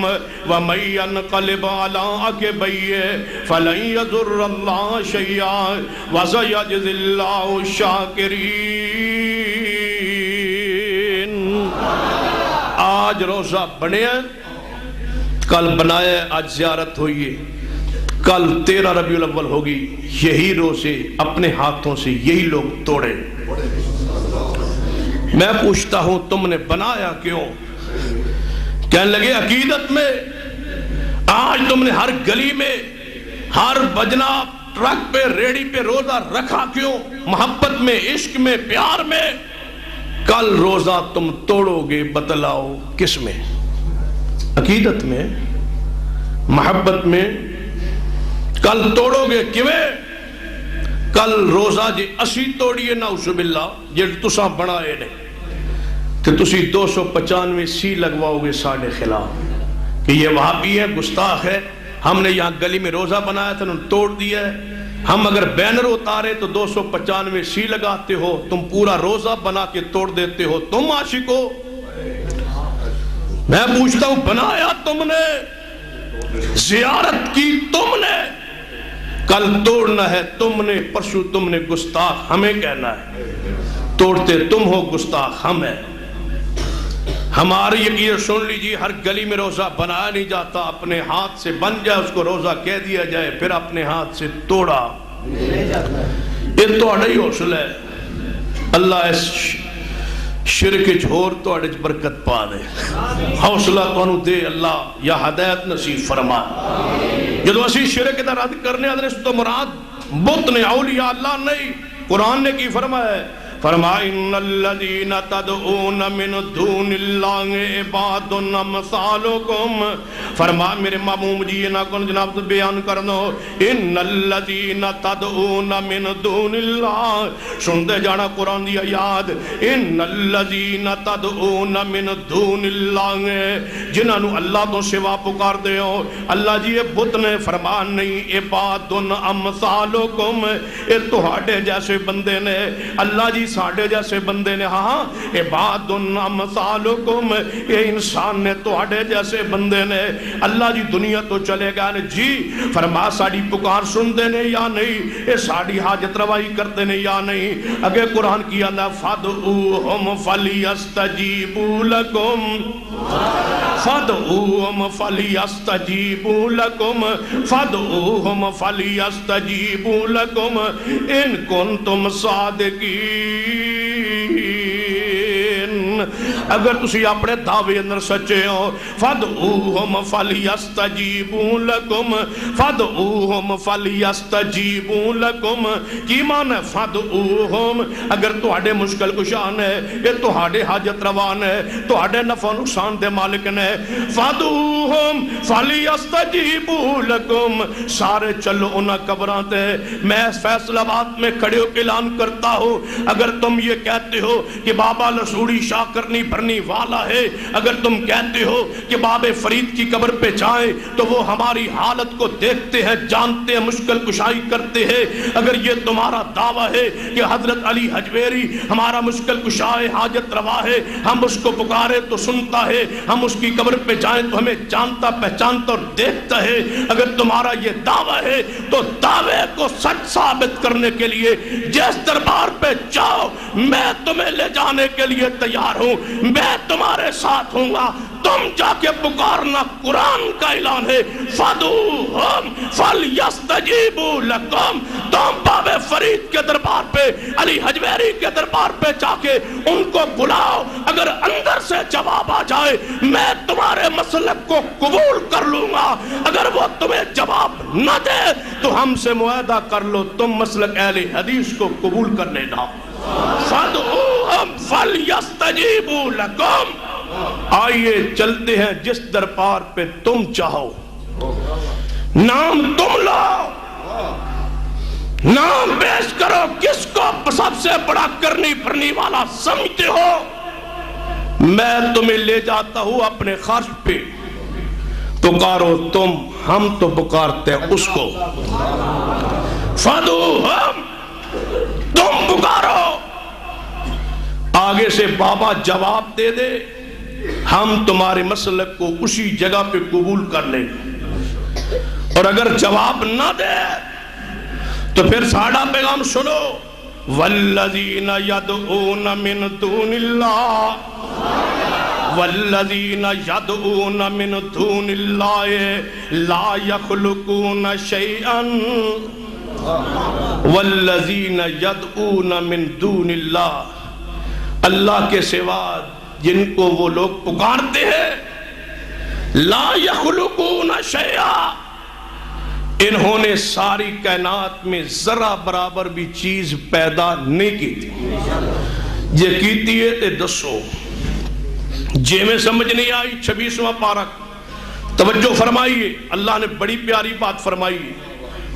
وَمَن يَنقَلِبْ عَلَىٰ عَقِبَيْهِ فَلَن يَضُرَّ اللَّهَ شَيْئًا وَسَيَجْزِي اللَّهُ الشَّاكِرِينَ. آج روزہ بنے, کل بنائے, آج زیارت ہوئی ہے, کل 13 ربیع الاول ہوگی. یہی روزے اپنے ہاتھوں سے یہی لوگ توڑے. میں پوچھتا ہوں تم نے بنایا کیوں؟ کہنے لگے عقیدت میں. آج تم نے ہر گلی میں, ہر بجنا ٹرک پہ, ریڑی پہ روزہ رکھا کیوں؟ محبت میں, عشق میں, پیار میں. کل روزہ تم توڑو گے, بتلاؤ کس میں؟ عقیدت میں, محبت میں. کل توڑو گے کیویں؟ کل روزہ جی اسی توڑیے نعوذ باللہ, جی تساں بنائے نے, کہ تسی 295 سی لگواؤ گے ساڑھے خلاف کہ یہ وہابی ہے, گستاخ ہے. ہم نے یہاں گلی میں روزہ بنایا تھا, انہوں نے توڑ دیا ہے. ہم اگر بینر اتارے تو 295 سی لگاتے ہو, تم پورا روزہ بنا کے توڑ دیتے ہو. تم عاشق ہو. میں پوچھتا ہوں بنایا تم نے، زیارت کی تم نے، کل توڑنا ہے تم نے، پرسوں تم نے گستاخ ہمیں کہنا ہے، توڑتے تم ہو گستاخ ہم ہیں۔ ہماری یقین سن لیجیے، ہر گلی میں روزہ بنایا نہیں جاتا، اپنے ہاتھ سے بن جائے اس کو روزہ کہہ دیا جائے، پھر اپنے ہاتھ سے توڑا، یہ تو اڑائی حوصلہ ہے۔ اللہ اس شرک جھور تو اڑج برکت پا دے، حوصلہ تو انہوں دے اللہ، یا ہدایت نصیب فرما۔ جدو اسی شرک دا رد کرنے ادرس تو مراد بت نے، اولیاء اللہ نہیں۔ قرآن نے کی فرمایا ہے، فرمایا ان الذین تدعون من دون اللہ عباد امثالکم، فرمایا میرے معموم جی نہ کن جناب بیان کرنو، ان الذین تدعون من دون اللہ، سنتے جانا قرآن دی آیات، ان الذین تدعون من دون اللہ، جنہوں اللہ تو سوا پکار دے ہو، اللہ جی یہ بت نے، فرمایا نہیں عباد امثالکم، یہ تہاڈے جیسے بندے نے، اللہ جی ساڑھے جیسے بندے نے، ہاں عباد امثالکم، یہ انسان نے تہاڈے جیسے بندے نے۔ اللہ جی دنیا تو چلے گا نے جی، فرما ساڑی پکار سنتے نے یا نہیں، یہ ساڑی حاجت روائی کرتے نے یا نہیں۔ اگر قرآن کی اللہ فَادْعُوهُمْ فَلْيَسْتَجِيبُوا لَكُمْ، فَادْعُوهُمْ فَلْيَسْتَجِيبُوا لَكُمْ، فَادْعُوهُمْ فَلْيَسْتَجِيبُوا لَكُمْ إِن كُنتُمْ صَادِقِينَ۔ اگر تسی اپنے دعوے اندر سچے ہو، فَادْعُوهُمْ فَلْيَسْتَجِيبُوا لَكُمْ، فَادْعُوهُمْ فَلْيَسْتَجِيبُوا لَكُمْ، کی معنی ہے فَادْعُوهُمْ، اگر تہاڈے مشکل کشان ہے، یہ تہاڈے حاجت روان ہے، تہاڈے نفع نقصان دے مالک نے، فَادْعُوهُمْ فَلْيَسْتَجِيبُوا لَكُمْ، سارے چلو انہاں قبران تے۔ میں فیصل آباد میں کھڑے ہو کے اعلان کرتا ہوں، اگر تم یہ کہتے ہو کہ بابا لسوڑی شاہ کرنی بھرنی والا ہے، اگر تم کہتے ہو کہ باب فرید کی قبر پہ جائیں تو وہ ہماری حالت کو دیکھتے ہیں، جانتے ہیں، مشکل کشائی کرتے ہیں، اگر یہ تمہارا دعویٰ ہے کہ حضرت علی حجویری ہمارا مشکل کشائے حاجت روا ہے، ہم اس کو پکارے تو سنتا ہے، ہم اس کی قبر پہ جائیں تو ہمیں جانتا پہچانتا اور دیکھتا ہے، اگر تمہارا یہ دعویٰ ہے تو دعوے کو سچ ثابت کرنے کے لیے جس دربار پہ جاؤ میں تمہیں لے جانے کے لیے تیار ہوں، میں تمہارے ساتھ ہوں گا، تم جا کے پکارنا، قرآن کا اعلان ہے فَادْعُوهُمْ فَلْيَسْتَجِيبُوا لَكُمْ، تم باب فرید کے دربار پہ، علی حجویری کے دربار پہ جا کے ان کو بلاؤ، اگر اندر سے جواب آ جائے میں تمہارے مسلک کو قبول کر لوں گا، اگر وہ تمہیں جواب نہ دے تو ہم سے معاہدہ کر لو، تم مسلک اہل حدیث کو قبول کر لینا۔ فَادْعُوهُمْ فَلْيَسْتَجِيبُوا لَكُمْ، آئیے چلتے ہیں جس دربار پہ تم چاہو، نام تم لاؤ، نام پیش کرو، کس کو سب سے بڑا کرنی پھرنی والا سمجھتے ہو، میں تمہیں لے جاتا ہوں اپنے خرچ پہ، پکارو تم، ہم تو پکارتے ہیں اس کو، فَادْعُوهُمْ، تم پکارو، آگے سے بابا جواب دے دے، ہم تمہارے مسلک کو اسی جگہ پہ قبول کر لیں، اور اگر جواب نہ دے تو پھر ساڑھا پیغام سنو، والذین یدعون من دون اللہ، والذین یدعون من دون اللہ لا یخلقون شیئا، والذین یدعون من دون اللہ، اللہ کے سوا جن کو وہ لوگ پکارتے ہیں، لا یخلقون شیئا، انہوں نے ساری کائنات میں ذرہ برابر بھی چیز پیدا نہیں کی تھی، یہ کیتی ہے تے دسو، جے میں سمجھ نہیں آئی 26واں پارک توجہ فرمائیے، اللہ نے بڑی پیاری بات فرمائی،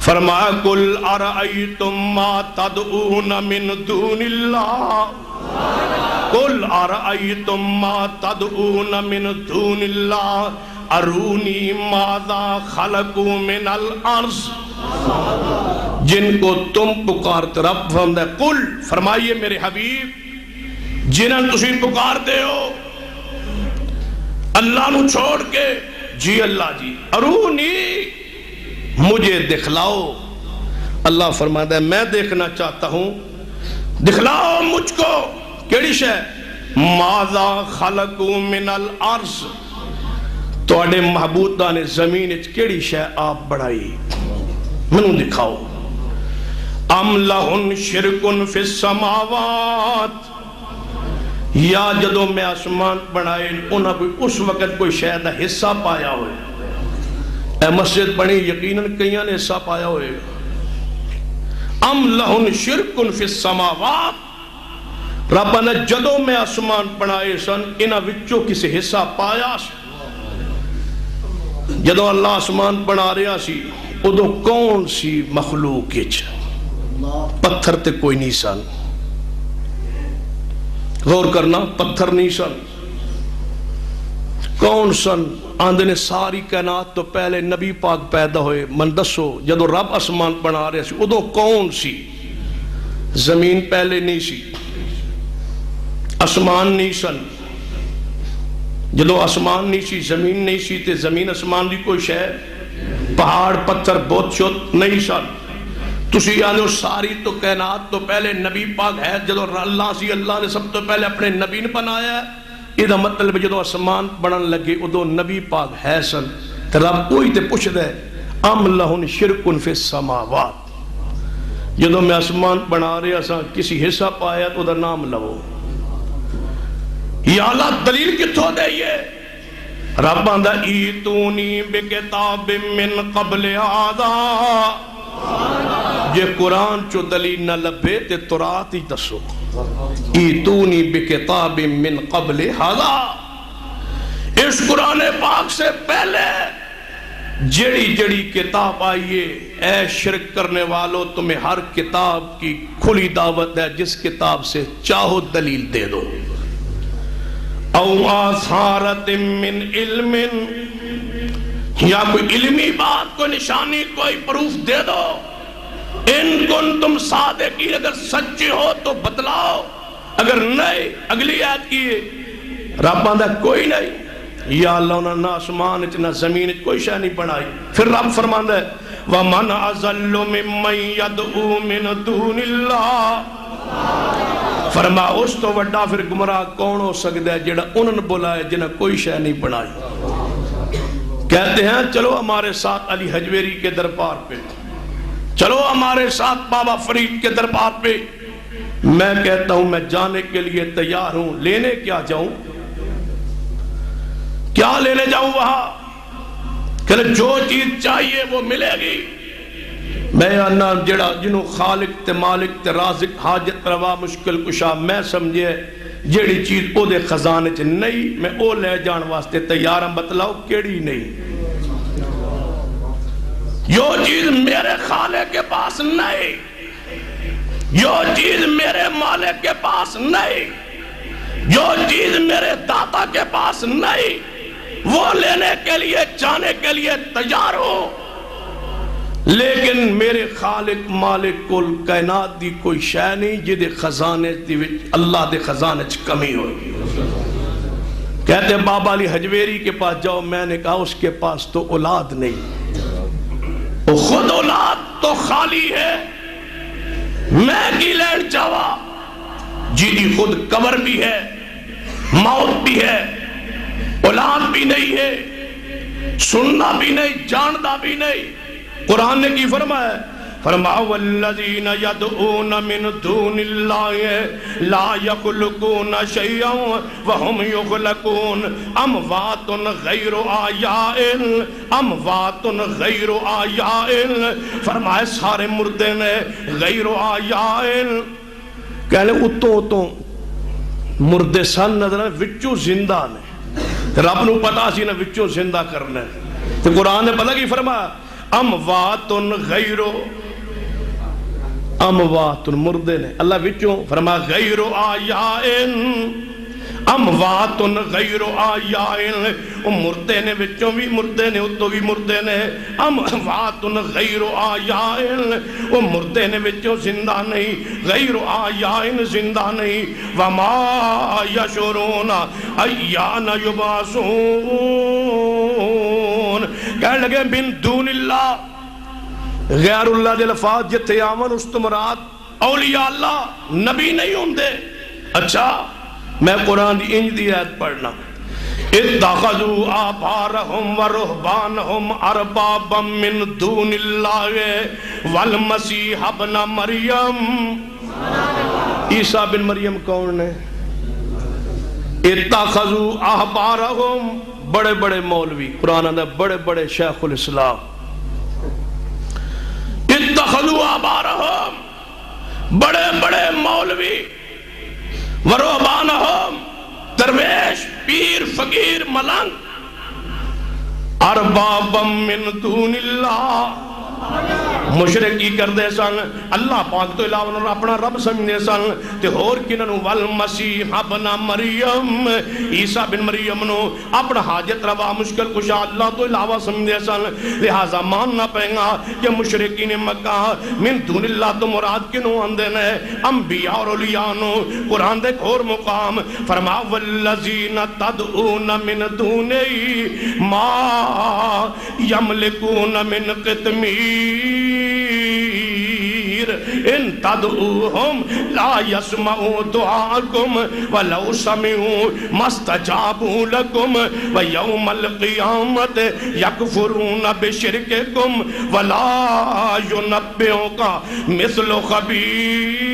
فرمایا قُلْ أَرَأَيْتُمْ مَا تَدْعُونَ مِن دُونِ اللَّهِ، قُلْ أَرَأَيْتُمْ مَا تَدْعُونَ مِن دُونِ اللَّهِ أَرُونِي مَاذَا خَلَقُوا مِنَ الْأَرْضِ، جن کو تم پکارتے، رب فرماتا ہے قل، فرمائیے میرے حبیب، جنہاں تسی پکارتے ہو، اللہ نو چھوڑ کے جی اللہ جی ارونی مجھے دکھلاؤ. اللہ فرماتا ہے میں دیکھنا چاہتا ہوں, دکھلاؤ مجھ کو کیڑی شے ماذا خلقو من الارض, توڑے محبوبہ نے زمین اچ کیڑی شے آپ بڑھائی منو دکھاؤ. ام لہن شرکن فی السماوات, یا جدو میں آسمان بنائے انہاں کوئی اس وقت کوئی شے دا حصہ پایا ہوئے. اے مسجد بنی یقیناً کئیاں نے حصہ پایا ہوئے. ام لہن شرکن فی السماوات, رب نے جدو میں آسمان بنائے سن انہاں وچوں کسی حصہ پایا سی. جدو اللہ آسمان بنا رہا سی ادو کون سی مخلوق اچ پتھر تے کوئی نہیں سن. غور کرنا, پتھر نہیں سن. کون سن آندے نے ساری کائنات تو پہلے نبی پاک پیدا ہوئے. من دسو جدو رب آسمان بنا رہا سی ادو کون سی؟ زمین پہلے نہیں سی, آسمان نہیں سن. جدو آسمان نہیں سی زمین نہیں سی تے زمین آسمان دی کوئی شے پہاڑ پتھر بہت شد نہیں سن. تسی آنے ساری تو کائنات تو پہلے نبی پاک ہے. جدو اللہ سی اللہ نے سب تو پہلے اپنے نبی نے بنایا ہے. یہ مطلب جدو آسمان بنن لگے ادو نبی پاک ہے سن. رب کوئی تے پوچھ دے ام لہن شرکن فی السماوات, جدو میں آسمان بنا رہا سا کسی حصہ پایا تو دا نام لو. یا اللہ دلیل کتھوں دے یہ رب آندہ ایتونی بکتاب من قبل آدھا, جے قرآن چو دلیل نہ لبے تے تورات ہی دسو. ایتونی بکتاب من قبل آدھا, اس قرآن پاک سے پہلے جڑی جڑی کتاب آئیے اے شرک کرنے والو تمہیں ہر کتاب کی کھلی دعوت ہے, جس کتاب سے چاہو دلیل دے دو. او آثارت من علم, یا کوئی علمی بات کوئی نشانی کوئی پروف دے دو. ان کنتم صادقین, اگر سچے ہو تو بتلاؤ, اگر نہیں اگلی آیت کی رب آندہ کوئی نہیں. یا اللہ انہوں نہ آسمان نہ زمین کوئی شے نہیں بنائی. پھر رب فرماندہ ہے وَمَنْ أَضَلُّ مِمَّنْ يَدْعُو مِنْ دُونِ اللَّهِ, فرما اس تو وڈا پھر گمراہ کون ہو سکتا ہے جڑا انہوں نے بلائے جنہیں کوئی شے نہیں بنائی. کہتے ہیں چلو ہمارے ساتھ علی حجویری کے دربار پہ, چلو ہمارے ساتھ بابا فرید کے دربار پہ. میں کہتا ہوں میں جانے کے لیے تیار ہوں. لینے کیا جاؤں, کیا لینے جاؤں وہاں؟ کہ جو چیز چاہیے وہ ملے گی. میں آنا جڑا جنہوں خالق تے مالک تے رازق حاجت روا مشکل کشا میں سمجھے جیڑی چیز او دے خزانے چ نہیں میں او لے جان واسطے تیار ہم. بتلاؤ کیڑی نہیں؟ جو چیز میرے خالق کے پاس نہیں, جو چیز میرے مالک کے پاس نہیں, جو چیز میرے داتا کے پاس نہیں, وہ لینے کے لیے جانے کے لیے تیار ہو. لیکن میرے خالق مالک کل کائنات دی کوئی شے نہیں جدے خزانے دی اللہ دے خزانے چ کمی ہوئی. کہتے ہیں بابا علی حجویری کے پاس جاؤ. میں نے کہا اس کے پاس تو اولاد نہیں, وہ خود اولاد تو خالی ہے. میں کی لین چاہوا جی دی خود قبر بھی ہے, موت بھی ہے, اولاد بھی نہیں ہے, سننا بھی نہیں, جاننا بھی نہیں. قرآن نے کی فرمایا فرمایا والذین یدعون من دون اللہ لا یخلقون شیئا وهم یخلقون اموات غیر آیائن, اموات غیر آیائن. فرمایا سارے مردے نے غیر آیائن, کہنے اتوں مردے سن نظر وچوں زندہ نے. رب نو پتا سی نا وچوں زندہ کرنے. تو قرآن نے پتا کی فرمایا اموات غیر, اموات مردے نے. اللہ وچوں فرما غیر آیائن, اموات غیر آیائن وہ مردے نے وچوں بھی مردے نے اتوں بھی مردے نے اموات غیر آیائن وہ مردے نے وچوں زندہ نہیں غیر آیائن زندہ نہیں وما یشعرون ایان یبعثون کہنے لگے من دون اللہ غیر اللہ دے لفاظ جتے آمن اس تو مراد اولیاء اللہ نبی نہیں ہوں دے اچھا میں قرآن دی انج دی آیت پڑھنا اتخذوا آبارہم ورہبانہم اربابا من دون اللہ والمسیح ابن مریم عیسیٰ بن مریم کون ہے اتخذوا آبارہم بڑے بڑے مولوی قرآن اندر بڑے بڑے شیخ الاسلام اتخذوا آبارہم بڑے بڑے مولوی ورہبانہم درویش پیر فقیر ملنگ اربابا من دون اللہ مشرکی کر دے سن اللہ پاک تو علاوہ انہوں نے اپنا رب سمجھنے سن تے اور کننو والمسیح ابن مریم عیسیٰ بن مریم نو اپنا حاجت روا مشکل کشا اللہ تو علاوہ سمجھنے سن لہذا ماننا پہیں گا کہ مشرکین مکہ من دون اللہ تو مراد کنو اندے نے انبیاء اور اولیاء نو قرآن دے کھور مقام فرما والذین تدعون من دونی ما یملکون من قتمیر ان تدعوهم لا يسمعوا دعاءكم ولو سمعوا ما استجابوا لكم ويوم القيامة يكفرون بشرككم ولا ينبئك مثل خبير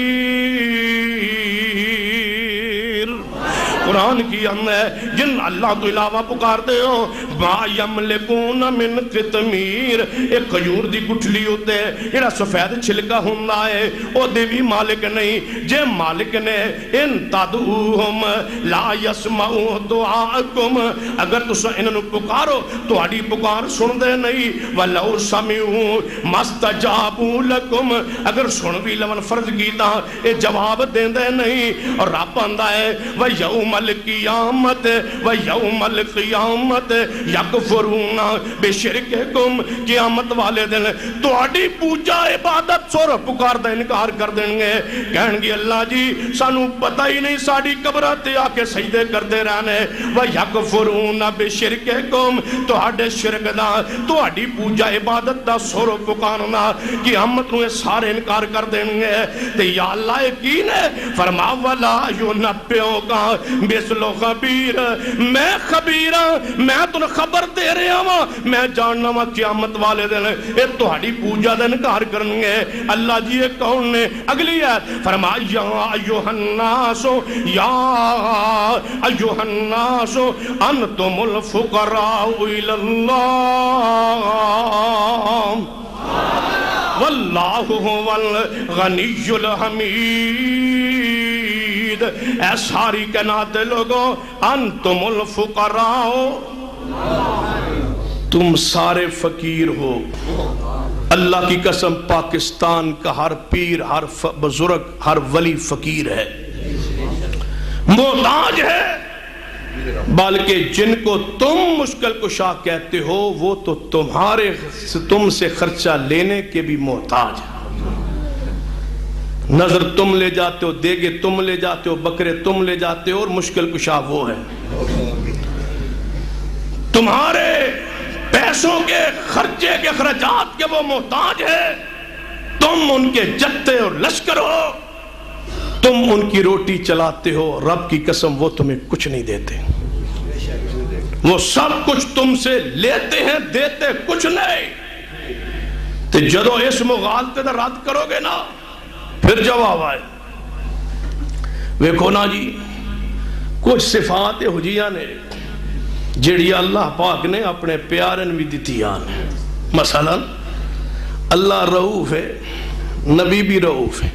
قرآن کی ہم ہے جن اللہ تو علاوہ پکارتے ہو ما یملکون من قطمیر ایک کھجور دی گٹھلی ہوتے ہیں جڑا سفید چھلکا ہوندا ہے او دے بھی مالک نہیں جے مالک نے ان تدعوہم لا یسمعوا دعاءکم اگر تسا انہوں پکارو تو اڈی پکار سن دے نہیں ولو سمعوا ما استجابوا لکم اگر سن بھی لون فرض کیتا اے جواب دیندے نہیں اور رب آندا ہے وَيَوْمَ القیامت وَيَوْمَ القیامت یکفرون بشرککم قیامت والے دن تو اڈی پوجا عبادت سور پکار دا انکار کر دیں گے کہن گے اللہ جی سانو پتہ ہی نہیں ساڑی قبراتے آکے سجدے کر دے رہنے وَيَکفرون بشرککم تو اڈے شرک دا تو اڈی پوجا عبادت دا سور پکارنا قیامت نوے سارے انکار کر دیں گے تے یا اللہ یقین ہے فرما وَلَا يُنَبِّئُكَ مثل خبیر میں خبیر ہوں میں تنہیں خبر دے رہا ہوں میں جاننا ہوں قیامت والے دن اے تہاڈی پوجا دا انکار کرنگے اللہ جی یہ کون نے اگلی ہے فرما یا ایوہ الناس یا ایوہ الناس انتم الفقراء الاللہ واللہ هو الغنی الحمید اے ساری کائنات لوگوں انتم الفقراء تم سارے فقیر ہو اللہ کی قسم پاکستان کا ہر پیر ہر بزرگ ہر ولی فقیر ہے محتاج ہے بلکہ جن کو تم مشکل کشا کہتے ہو وہ تو تم سے خرچہ لینے کے بھی محتاج ہے نظر تم لے جاتے ہو دیگے تم لے جاتے ہو بکرے تم لے جاتے ہو اور مشکل کشا وہ ہے تمہارے پیسوں کے خرچے کے خرچات کے وہ محتاج ہے تم ان کے جتے اور لشکر ہو تم ان کی روٹی چلاتے ہو رب کی قسم وہ تمہیں کچھ نہیں دیتے وہ سب کچھ تم سے لیتے ہیں دیتے کچھ نہیں تو جدو اس مغالطے دا رد کرو گے نا پھر جواب آئے ویکھو نا جی کچھ صفات حجیہ نے جڑی اللہ پاک نے اپنے پیارن بھی دیتی آنے مثلا اللہ رؤوف ہے نبی بھی رؤوف ہے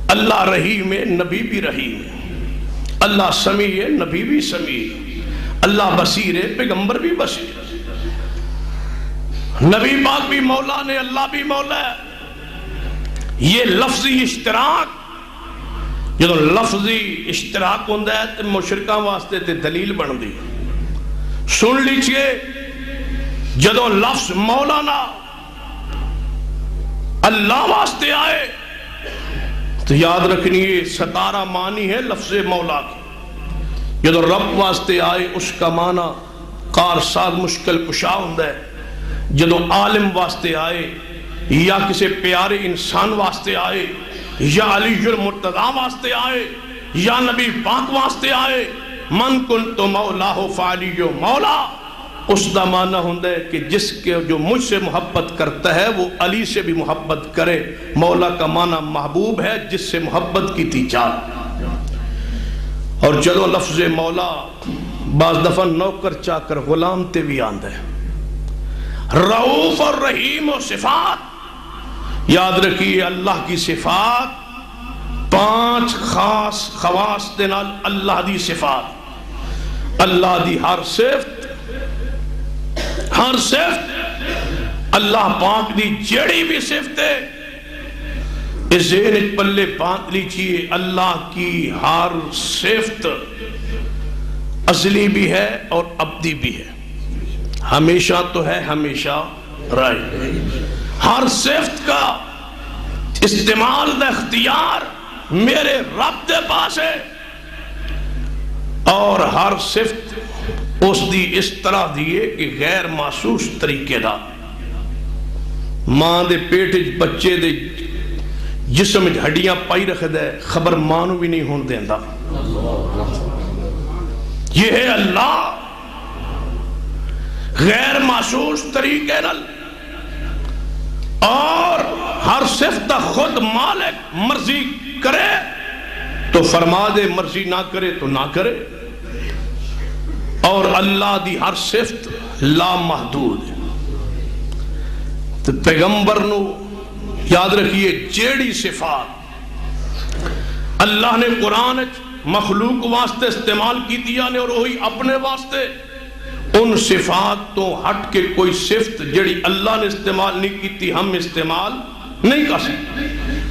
اللہ رحیم ہے نبی بھی رحیم ہے اللہ سمیع ہے نبی بھی سمیع ہے اللہ بصیر ہے پیغمبر بھی بصیر نبی پاک بھی مولا نے اللہ بھی مولا ہے یہ لفظی اشتراک جدو لفظی اشتراک ہوندہ ہے تو مشرکاں واسطے تے دلیل بن دی. سن لیجئے جدو لفظ مولانا اللہ واسطے آئے تو یاد رکھنی ہے 17 معنی ہے لفظ مولا کی. جدو رب واسطے آئے اس کا معنی کار ساز مشکل کشا ہوندہ ہے. جدو عالم واسطے آئے یا کسی پیارے انسان واسطے آئے یا علی المرتضی واسطے آئے یا نبی پاک واسطے آئے من کنت مولا ہو فعلی مولا، اس دا معنی ہوندہ ہے کہ جس کے جو مجھ سے محبت کرتا ہے وہ علی سے بھی محبت کرے. مولا کا معنی محبوب ہے جس سے محبت کی تھی چاہ. اور جدو لفظ مولا بعض دفعہ نوکر چاکر غلام تے بھی آندہ ہے. رؤوف اور رحیم و صفات یاد رکھیے اللہ کی صفات 5 خاص خواص دے نال اللہ دی صفات. اللہ دی ہر صفت اللہ پاک دی جڑی بھی صفت ہے اس ذہن پلے باندھ لیجئے. اللہ کی ہر صفت ازلی بھی ہے اور ابدی بھی ہے. ہمیشہ تو ہے ہمیشہ رہے. ہر صفت کا استعمال دا اختیار میرے رب دے پاس ہے اور ہر صفت اس دی اس طرح دیئے کہ غیر محسوس طریقے دا. ماں دے پیٹ بچے دے جسم ہڈیاں پائی رکھ دے خبر مانو بھی نہیں ہون دیندہ. یہ ہے اللہ غیر محسوس طریقے نل اور ہر صفت خود مالک مرضی کرے تو فرما دے، مرضی نہ کرے تو نہ کرے. اور اللہ دی ہر صفت لا محدود ہے. تو پیغمبر نو یاد رکھیے جیڑی صفات اللہ نے قرآن مخلوق واسطے استعمال کی دیا نے اور وہی اپنے واسطے ان صفات تو ہٹ کے کوئی صفت جڑی اللہ نے استعمال نہیں کی تھی ہم استعمال نہیں کر سکتے.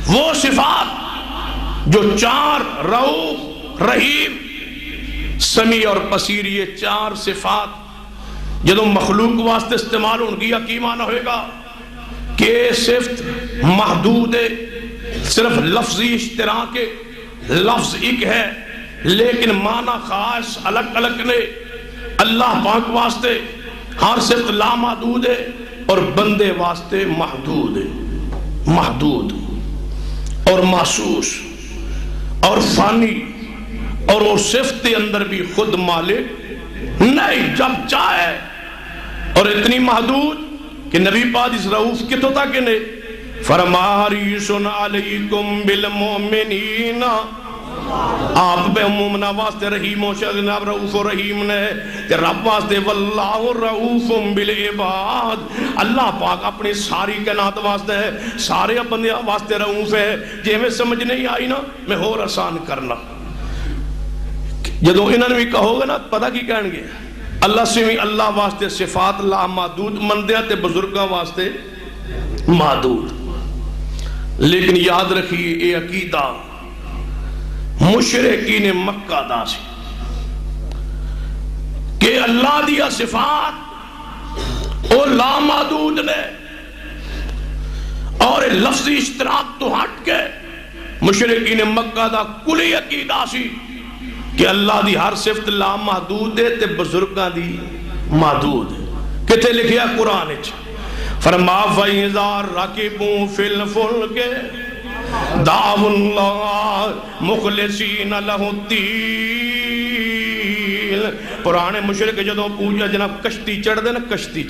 وہ صفات جو 4 رؤوف رحیم سمیع اور بصیر یہ 4 صفات جدو مخلوق واسطے استعمال ہوں گی کی معنی ہوئے گا کہ صفت محدود ہے، صرف لفظی اشتراک لفظ ایک ہے لیکن معنی خاص الگ الگ نے. اللہ پاک واسطے ہر صفت لا محدود ہے اور بندے واسطے محدود ہے. محدود اور محسوس اور فانی اور وہ صفت کے اندر بھی خود مالک نہیں جب چاہے اور اتنی محدود کہ نبی پاک اس رؤوف کتوں تک نے فرماریس علیکم بالمؤمنین آپ بے مومنہ واسطے رحیم و شجناب رؤوف و رحیم نے رب واسطے واللہ رؤوف بالعباد. اللہ پاک اپنی ساری کائنات واسطے ہے، سارے بندیاں واسطے رؤوف ہے. جی میں سمجھ نہیں آئی نا میں اور آسان کرنا. جدو انہوں نے بھی کہو گے نا پتہ کی کہیں گے اللہ سے بھی اللہ واسطے صفات لا محدود مندیاں تے بزرگاں واسطے محدود. لیکن یاد رکھیے اے عقیدہ مشرکین مکہ دا سی کہ اللہ دیا صفات او لا محدود نے اور لفظی اشتراک تو ہٹ کے مشرکین مکہ دا کلی عقیدہ سی کہ اللہ دی ہر صفت لا محدود ہے تے بزرگاں دی محدود ہے. کتے لکھیا قرآن اچھ فرما فَإِذَا رَكِبُوا فِي الْفُلْكِ دعوا اللہ مخلصین لہ الدین. پرانے مشرک جدوں پوچھا جناب کشتی چڑھ دے نا کشتی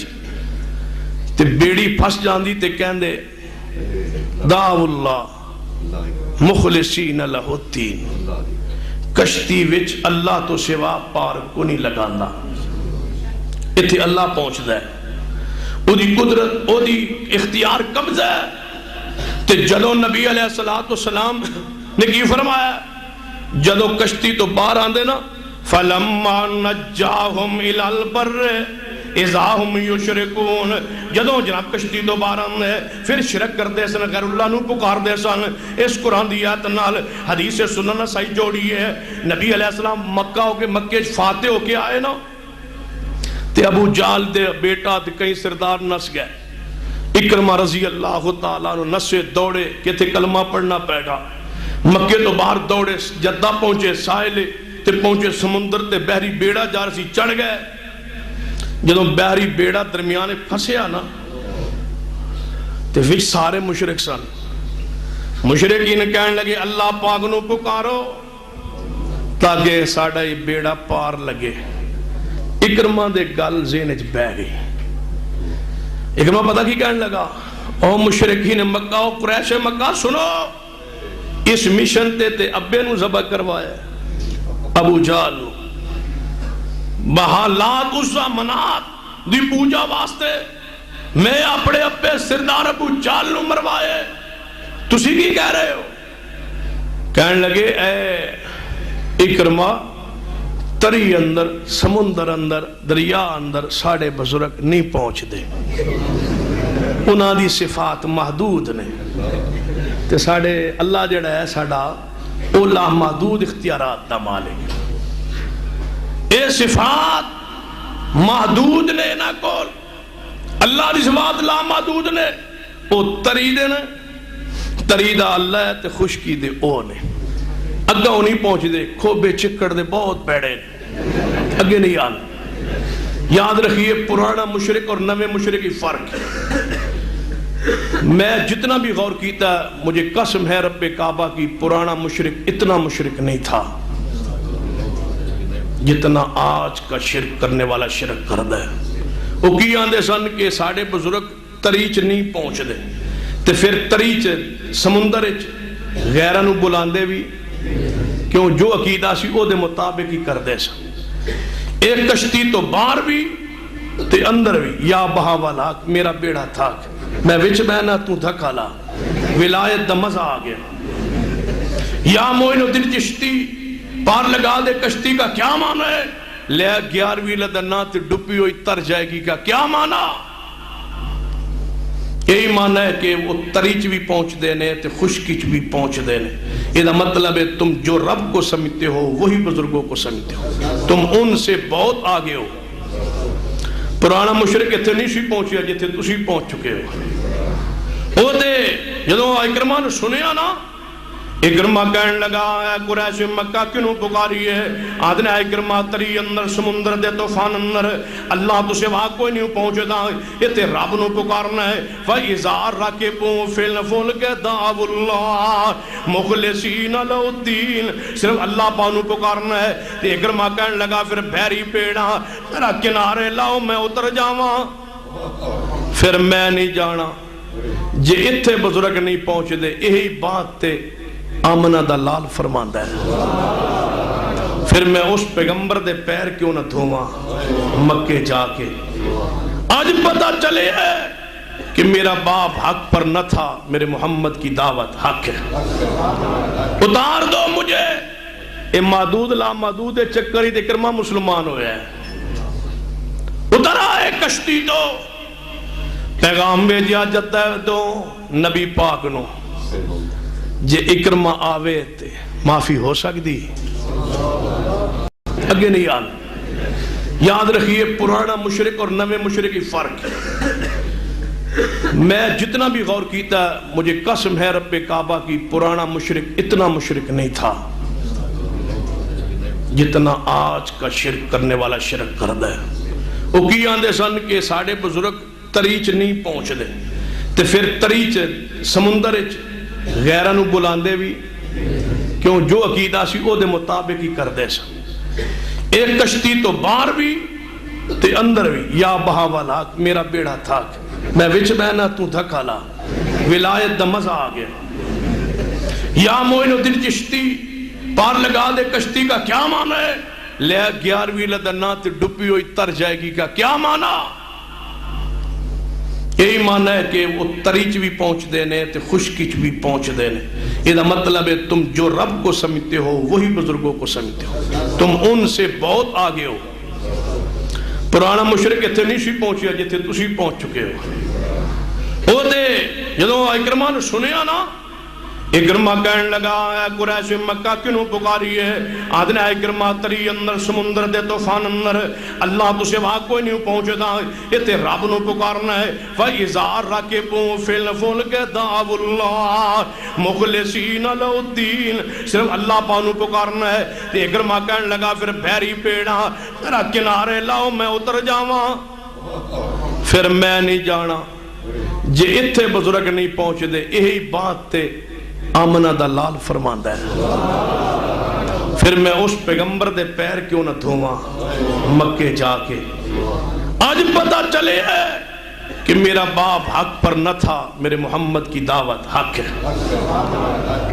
تے بیڑی پھس جاندی تے کہندے دعوا اللہ مخلصین لہ الدین. کشتی وچ اللہ تو سوا پار کو نہیں لگانا. اتھے اللہ پہنچ دے او دی قدرت او دی اختیار قبض ہے. تے جدو نبی علیہ السلام نے کی فرمایا جدو کشتی تو باہر آندے نا فَلَمَّا نَجَّاهُمْ إِلَى الْبَرِّ اذا ہم یشرکون جدوں جناب کشتی تو باہر ہے پھر شرک کرتے سن غیر اللہ نو پکار دے سن اس قرآن دی آیت نال حدیث سنن صحیح جوڑی ہے نبی علیہ السلام مکہ ہو کے مکے فاتح ہو کے آئے نا تے ابو جال دے بیٹا تے کئی سردار نس گئے اکرمہ رضی اللہ تعالیٰ عنہ نسے دوڑے کہ تھے کلمہ پڑھنا پیڑا مکے تو باہر دوڑے جدہ پہنچے ساحلے تے پہنچے سمندر تے بحری بیڑا جار سی چڑھ گئے جدوں بحری بیڑا درمیانے پھنسیا نا تے وچ سارے مشرک سن مشرکین کہنے لگے اللہ پاک نو پکارو تاکہ ساڑھا یہ بیڑا پار لگے اکرمہ دے گل ذہن چ بہ گئی اکرمہ پتہ کی کہنے لگا او مشرکین مکہ او قریش مکہ سنو اس مشن تے ابے نو ذبح کروایا ابو جہل بہالات عزا منات دی پوجا واسطے میں اپنے ابے سردار ابو جہل نو مروائے تسی کی کہہ رہے ہو کہنے لگے اے اکرمہ تری اندر سمندر اندر دریا اندر ساڑھے بزرگ نہیں پہنچ دے انہاں دی صفات محدود نے تے ساڑھے اللہ جڑا ہے ساڑھا اولا محدود اختیارات دا مالک اے صفات محدود نے نہ کول اللہ دی صفات لا محدود نے او تری دے نے تری دا اللہ ہے تے خشکی دے او نے اگہ وہ نہیں پہنچ دے کھوبے چکڑ دے بہت پیڑے اگے نہیں آنا یاد رکھیے پرانا مشرک اور نوے مشرک کی فرق میں جتنا بھی غور کیتا مجھے قسم ہے رب کعبہ کی پرانا مشرک اتنا مشرک نہیں تھا جتنا آج کا شرک کرنے والا شرک کردہ ہے وہ کی آندے سن کہ ساڑھے بزرگ تریچ نہیں پہنچ دے تے پھر تریچ سمندر غیرانو بلاندے بھی کیوں جو عقیدہ سی او دے مطابق ہی کر دے سا ایک کشتی تو باہر بھی تے اندر بھی یا بہا والا میرا بیڑا تھاک میں وچ بہنا تو دھکا لا ولایت دا مزہ آ گیا یا موئن الدین چشتی پار لگا دے کشتی کا کیا معنی ہے لے 11ویں لدنا تے ڈپی ہوئی تر جائے گی کا کیا معنی یہی معنی ہے کہ وہ تریچ بھی پہنچ دینے تے خشکیچ بھی پہنچ دینے یہ مطلب ہے تم جو رب کو سمجھتے ہو وہی بزرگوں کو سمجھتے ہو تم ان سے بہت آگے ہو پرانا مشرک اتنے نہیں سی پہنچیا جتنے تسی پہنچ چکے ہو وہ دے جدوں اکرمہ نے سنیا نا اکرمہ کہنے لگا اے قریش مکہ کیوں پکاری ہے آدھنے اکرمہ تری اندر سمندر دے طوفان اندر اللہ تو سوا کوئی نہیں پہنچے دا یہ تے رب نو پکارنا ہے فَإِذَا رَكِبُوا فِي الْفُلْكِ دَعَوُا اللَّهَ مُخْلِصِينَ لَهُ الدِّينَ صرف اللہ پانو پکارنا ہے تے اکرمہ کہنے لگا پھر بحری پیڑا میرا کنارے لاؤ میں اتر جاواں پھر میں نہیں جانا جے اتھے بزرگ نہیں پہنچ دے یہی بات تے آمنہ دا لال فرماندہ ہے پھر میں اس پیغمبر دے پیر کیوں نہ دھوما مکے جا کے آج پتہ چلے ہے کہ میرا باپ حق پر نہ تھا میرے محمد کی دعوت حق ہے اتار دو مجھے اے محدود لا محدود چکری دے کرما مسلمان ہوئے ہیں اتر آئے کشتی دو پیغام بھیجیا جاتا ہے تو نبی پاک نو جے اکرمہ آوے تے معافی ہو سکتی اگے نہیں آنا یاد رکھیے پرانا مشرک اور نوے مشرک کی فرق میں جتنا بھی غور کیتا مجھے قسم ہے رب کعبہ کی پرانا مشرک اتنا مشرک نہیں تھا جتنا آج کا شرک کرنے والا شرک کردہ ہے وہ کی آندے سن کہ ساڑھے بزرگ تریچ نہیں پہنچ دے تے پھر تریچ سمندر غیرانو بلاندے بھی کیوں جو عقیدہ سی او دے مطابق ہی کر دے سا ایک کشتی تو باہر بھی تے اندر بھی یا بہا والا میرا بیڑا تھاک میں وچ بہنا تو دھکا لا ولایت دا مزہ آ گیا یا موئن الدین چشتی پار لگا دے کشتی کا کیا معنی ہے لے 11ویں لدنا تے ڈپی ہوئی تر جائے گی کا کیا معنی یہی معنی ہے کہ وہ تریچ بھی پہنچ دینے تے خشکیچ بھی پہنچ دینے یہ مطلب ہے تم جو رب کو سمجھتے ہو وہی بزرگوں کو سمجھتے ہو تم ان سے بہت آگے ہو پرانا مشرک اتنے نہیں سی پہنچیا جتنے تسی پہنچ چکے ہو. وہ دے جدو اکرمہ نے سنیا نا، اکرمہ کہنے لگا اے قریش مکہ کیوں پکاری ہے؟ آدھنے اکرمہ تری اندر سمندر دے طوفان اندر اللہ تو سوا کوئی نہیں پہنچے دا، اتے رب نو پکارنا ہے. فَإِذَا رَكِبُوا فِي الْفُلْكِ دَعَوُا اللَّهَ مُخْلِصِينَ لَهُ الدِّينَ، صرف اللہ پانو پکارنا ہے. تے اکرمہ کہنے لگا پھر بحری پیڑا میرا کنارے لاؤ میں اتر جاواں. پھر میں نہیں جانا جے اتھے بزرگ نہیں پہنچ دے. یہی بات تے آمنہ دا لال فرماندہ ہے. پھر میں اس پیغمبر دے پیر کیوں نہ دھوواں مکے جا کے. آج پتہ چلے ہے کہ میرا باپ حق پر نہ تھا، میرے محمد کی دعوت حق ہے.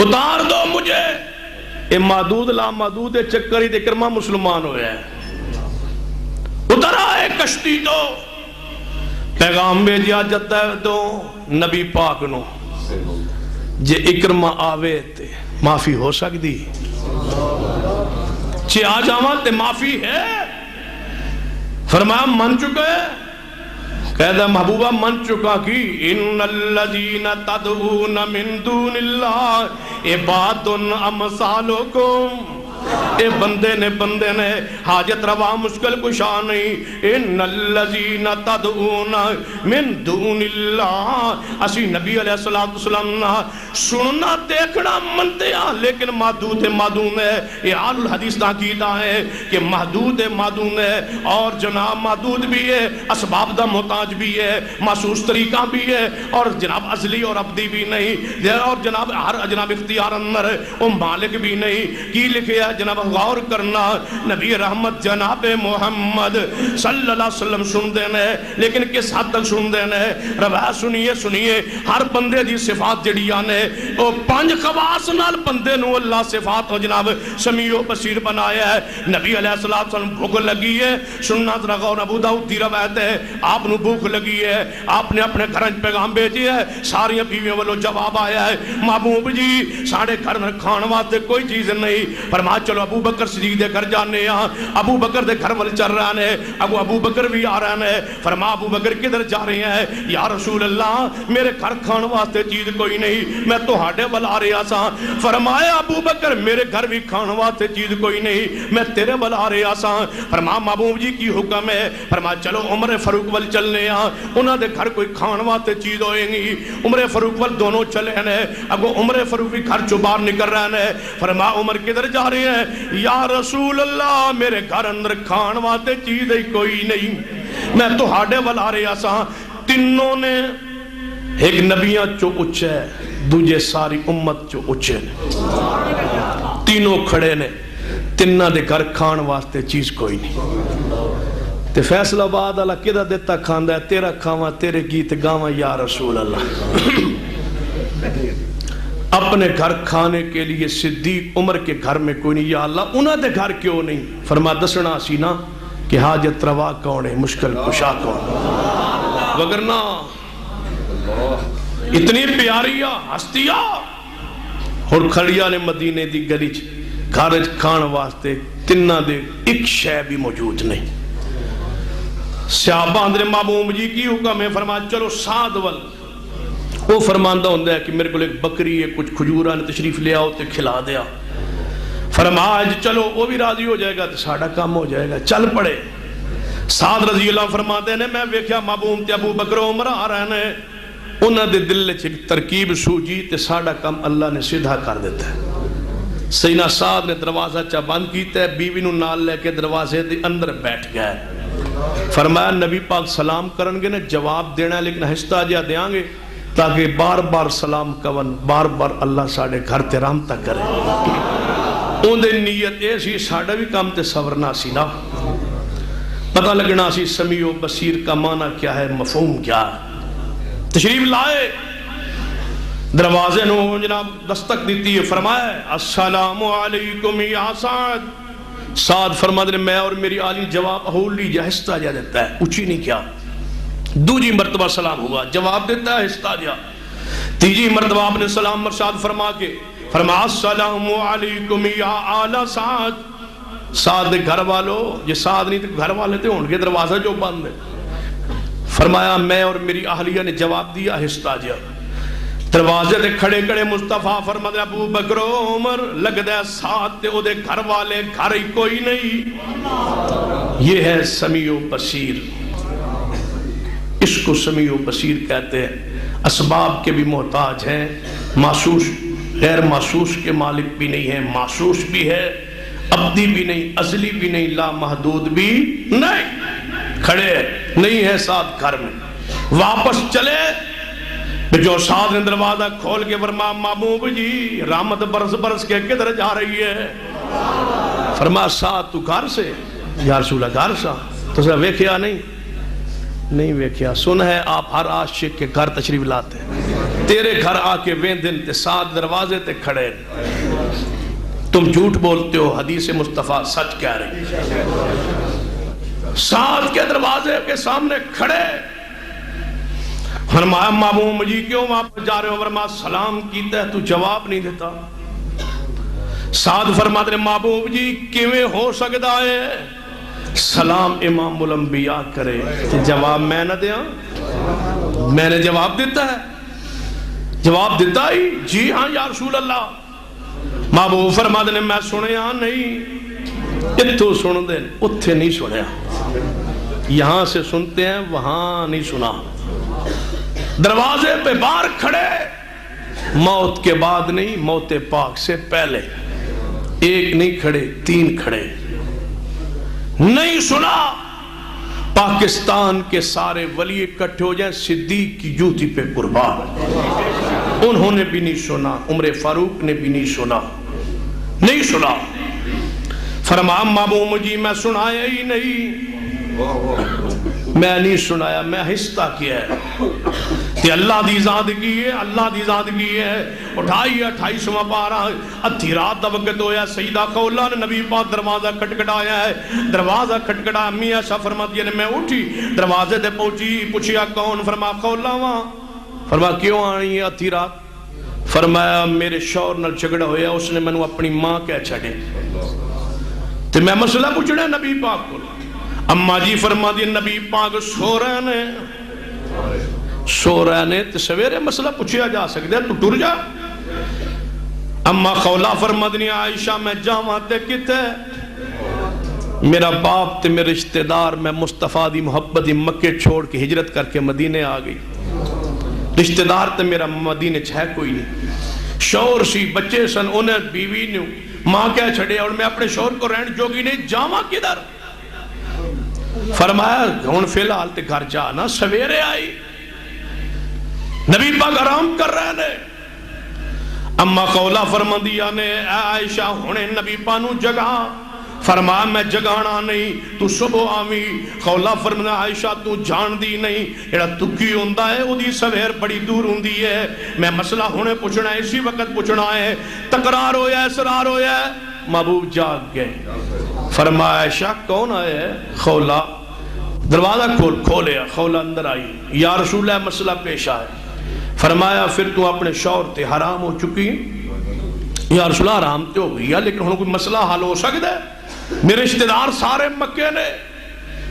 اتار دو مجھے اے محدود لا محدود چکری دے کرما مسلمان ہوئے ہیں. اتر آئے کشتی تو پیغام بھیجیا جاتا ہے تو نبی پاک نو جے اکرمہ آوے تے معافی ہو سکتی، چے آ جاواں تے معافی ہے. فرمایا من چکے، کہتا محبوبہ من چکا کی ان الذین تدعون من دون اللہ عباد امثالکم. اے بندے نے حاجت روا مشکل کشا نہیں. ان الذین تدعون من دون اللہ، اسی نبی علیہ السلام سننا دیکھنا منتے ہیں لیکن محدود معدوم ہے. یہ آل الحدیث دا عقیدہ ہے کہ محدود معدوم ہے، اور جناب محدود بھی ہے، اسباب دا محتاج بھی ہے، محسوس طریقہ بھی ہے، اور جناب ازلی اور ابدی بھی نہیں، اور جناب ہر جناب اختیار اندر وہ مالک بھی نہیں. کی لکھے ہے جناب غور کرنا، نبی رحمت جناب محمد صلی اللہ علیہ وسلم سن دینے، لیکن کس حد تک سن دینے؟ روایت سنیے ہر بندے دی صفات جڑی آنے وہ 5 خواص نال بندے نو اللہ صفات ہو جناب سمیع و بصیر بنایا ہے. نبی علیہ السلام بھوک لگی ہے، سننا ذرا غور. ابو داؤد دی روایت ہے آپ نو بھوک لگی ہے، آپ نے اپنے گھر پیغام بھیجی ہے، ساری بیویوں والوں جواب آیا ہے محبوب جی ساڑھے گھر میں کھان واسطے کوئی چیز نہیں. فرمایا چلو ابو بکر صدیق دے گھر جانے ہیں. ابو بکر دے گھر وال چل رہے ہیں، ابو بکر بھی آ رہے ہیں. فرمایا ابو بکر کدھر جا رہے ہیں؟ یا رسول اللہ میرے گھر کھان واسطے چیز کوئی نہیں، میں تو ہاڑے وال آ رہا سا. فرمایا ابو بکر میرے گھر بھی کھان واسطے چیز کوئی نہیں، میں تیرے وال آ رہا سا. فرمایا محبوب جی کی حکم ہے؟ فرمایا چلو عمر فاروق وال چلنے ہیں، انہاں دے گھر کوئی کھان واسطے چیز ہوئے گی. عمر فاروق وال دونوں چلے ہیں، اگو عمر فاروق بھی گھر چو باہر نکل رہے ہیں. فرمایا عمر کدھر جا رہے ہیں؟ یا رسول اللہ میرے گھر اندر کھان واسطے چیز ہی کوئی نہیں، میں تو ہاڑے وال آ رہا سا. تینوں نے ایک نبیاں چو اچھے دوجے ساری امت چو اچھے نے، تینوں کھڑے نے، تینہ دے گھر کھان واسطے چیز کوئی نہیں. تے فیصلہ بعد اللہ کدھا دیتا کھاندہ ہے؟ تیرا کھاواں تیرے گیت گاواں یا رسول اللہ. اپنے گھر کھانے کے لیے صدیق عمر کے گھر میں کوئی نہیں. یا اللہ انہاں دے گھر کیوں نہیں؟ فرما دسنا سی نا کہ حاجت روا کون ہے، مشکل کشا کون، وگرنہ اتنی پیاریاں ہستیاں اور کھڑیاں نے مدینے دی گلی گھر کھان واسطے تنہ دے ایک شے بھی موجود نہیں. صحابہ اندر محبوب جی کی حکم ہے؟ فرمایا چلو سعد ول. وہ فرماندہ ہوندہ ہے کہ میرے کو ایک بکری ہے، کچھ کھجورہ نے تشریف لے آؤ تے کھلا دیا. فرمایا چلو وہ بھی راضی ہو جائے گا تو ساڑھا کام ہو جائے گا. چل پڑے. سعد رضی اللہ فرماتے ہیں میں ویکھیا محبوب تے ابو بکر عمر آ رہے ہیں، انہاں دے دل چ ترکیب سوجی تے ساڑھا کام اللہ نے سیدھا کر دیتا ہے. سیدنا سعد نے دروازہ چا بند کیتا ہے، بیوی نو نال لے کے دروازے دے اندر بیٹھ گیا ہے. فرمایا نبی پاک سلام کرنگے نے جواب دینا ہے لیکن ہستا جا دیاں گے تاکہ بار بار سلام کون، بار بار اللہ ساڑھے گھر تے رحمتہ کرے. ان دے نیت ایسی ساڑھا بھی کام تے سورنا سی نا، پتہ لگنا سی سمیع و بصیر کا معنی کیا ہے، مفہوم کیا ہے. تشریف لائے، دروازے نو جناب دستک دیتی ہے. فرمایا السلام علیکم یا سعد. سعد فرما دے میں اور میری آلی جواب اہول لی جہستہ جا دیتا ہے، اچھی نہیں کیا. دوجی مرتبہ سلام ہوا، جواب دیتا ہے ہستا جا. تیجی مرتبہ آپ نے سلام مرشاد فرما کے فرما السلام علیکم یا آل سعد. سعد دے گھر والوں، یہ سعد نہیں تو گھر والے تھے ان کے دروازہ جو بند ہے. فرمایا میں اور میری اہلیہ نے جواب دیا آہستہ جا. دروازے تے کھڑے کھڑے مصطفیٰ فرماتے ابو بکر و عمر لگدا ہے ساتھ تے او دے گھر والے گھر ہی کوئی نہیں. یہ ہے سمیع و بصیر. اس کو سمیع و بصیر کہتے ہیں. اسباب کے بھی محتاج ہیں، محسوس غیر محسوس کے مالک بھی نہیں ہے، محسوس بھی ہے، ابدی بھی نہیں، ازلی بھی نہیں، لا محدود بھی نہیں. کھڑے نہیں ہے ساتھ گھر میں. واپس چلے جو ساتھ نے دروازہ کھول کے فرمایا محبوب جی رحمت برس برس کے کدھر جا رہی ہے؟ فرمایا ساتھ تو گھر سے. یا رسول اللہ گھر سا تو اسے ویکھیا نہیں ویکھیا. سن ہے آپ ہر عاشق کے گھر تشریف لاتے ہیں، تیرے گھر آ کے وین دن تے ساتھ دروازے تے کھڑے. تم جھوٹ بولتے ہو، حدیث مصطفیٰ سچ کہہ رہی. ساتھ کے دروازے کے سامنے کھڑے. فرمایا محبوب جی کیوں واپس جا رہے ہو؟ فرمایا سلام کیتا ہے تو جواب نہیں دیتا. سعد فرماتے ہیں محبوب جی کیویں ہو سکتا ہے سلام امام الانبیاء کرے جواب میں نہ دیا؟ میں نے جواب دیتا ہے. جواب دیتا ہی جی ہاں یا رسول اللہ. محبوب فرماتے ہیں میں سنیا نہیں. اتھو سن دے اتھے نہیں سنیا. یہاں سے سنتے ہیں وہاں نہیں سنا. دروازے پہ باہر کھڑے، موت کے بعد نہیں، موت پاک سے پہلے. ایک نہیں کھڑے، تین کھڑے. نہیں سنا. پاکستان کے سارے ولی اکٹھے ہو جائیں صدیق کی جوتی پہ قربان. انہوں نے بھی نہیں سنا، عمر فاروق نے بھی نہیں سنا. نہیں سنا. فرمایا محبوب جی میں سنایا ہی نہیں. میں نہیں سنایا، میں آہستہ کیا ہے. تے اللہ دی زادگی ہے، اللہ دی زادگی ہے. 28واں پارہ ادھی رات دا وقت ہویا. سیدہ خولہ نے نبی پاک دروازہ کھٹکھٹایا ہے. دروازہ کھٹکھٹا امی عائشہ فرماتی ہے میں اٹھی دروازے تے پہنچی. پوچھیا کون؟ فرمایا خولہ واں. فرمایا کیوں آئی ہے ادھی رات؟ فرمایا میرے شوہر نال جھگڑا ہویا، اس نے مینوں اپنی ماں کہہ چھڑے تے میں مسئلہ پوچھنا نبی پاک کو. اما جی فرماتی نبی پاک سو رہے نے تے سویرے مسئلہ پوچھیا جا سکتا ہے، تو ٹر جا. اما خولہ فرماتی عائشہ میں جاواں تے کتے میرا باپ تے میرے رشتہ دار. میں مصطفیٰ دی محبت دی مکے چھوڑ کے ہجرت کر کے مدینے آ گئی. رشتہ دار تے میرا مدینے چھے کوئی نہیں. شوہر سی، بچے سن، انہیں بیوی نے ماں کہہ چھڑے اور میں اپنے شوہر کو رہن جوگی نہیں. جاواں کدھر؟ فرمایا ہن فی الحال تے گھر جانا. سویرے آئی نبی پاک آرام کر رہے نے. اما خولہ فرماندیا نے اے عائشہ ہنے نبی پانو جگہ. فرمایا میں جگانا نہیں، تو صبح آویں. خولہ فرمایا عائشہ تو جان دی نہیں ایڑا تکی ہوندہ ہے او دی سویر بڑی دور ہوندی ہے. میں مسئلہ ہونے پوچھنا ہے، اسی وقت پوچھنا ہے. تقرار ہویا ہے، اسرار ہویا ہے. محبوب جاگ گئے. فرمایا عائشہ کون آئے ہے؟ خولہ. دروازہ کھولیا. خولہ اندر آئی. یا رسول اللہ مسئلہ پیش آئے. فرمایا پھر تو اپنے شوہر تے حرام ہو چکی؟ یا رسول اللہ حرام تے ہو گیا لیکن ہن کوئی مسئلہ حل ہو سکتا ہے؟ میرے رشتہ دار سارے مکے نے،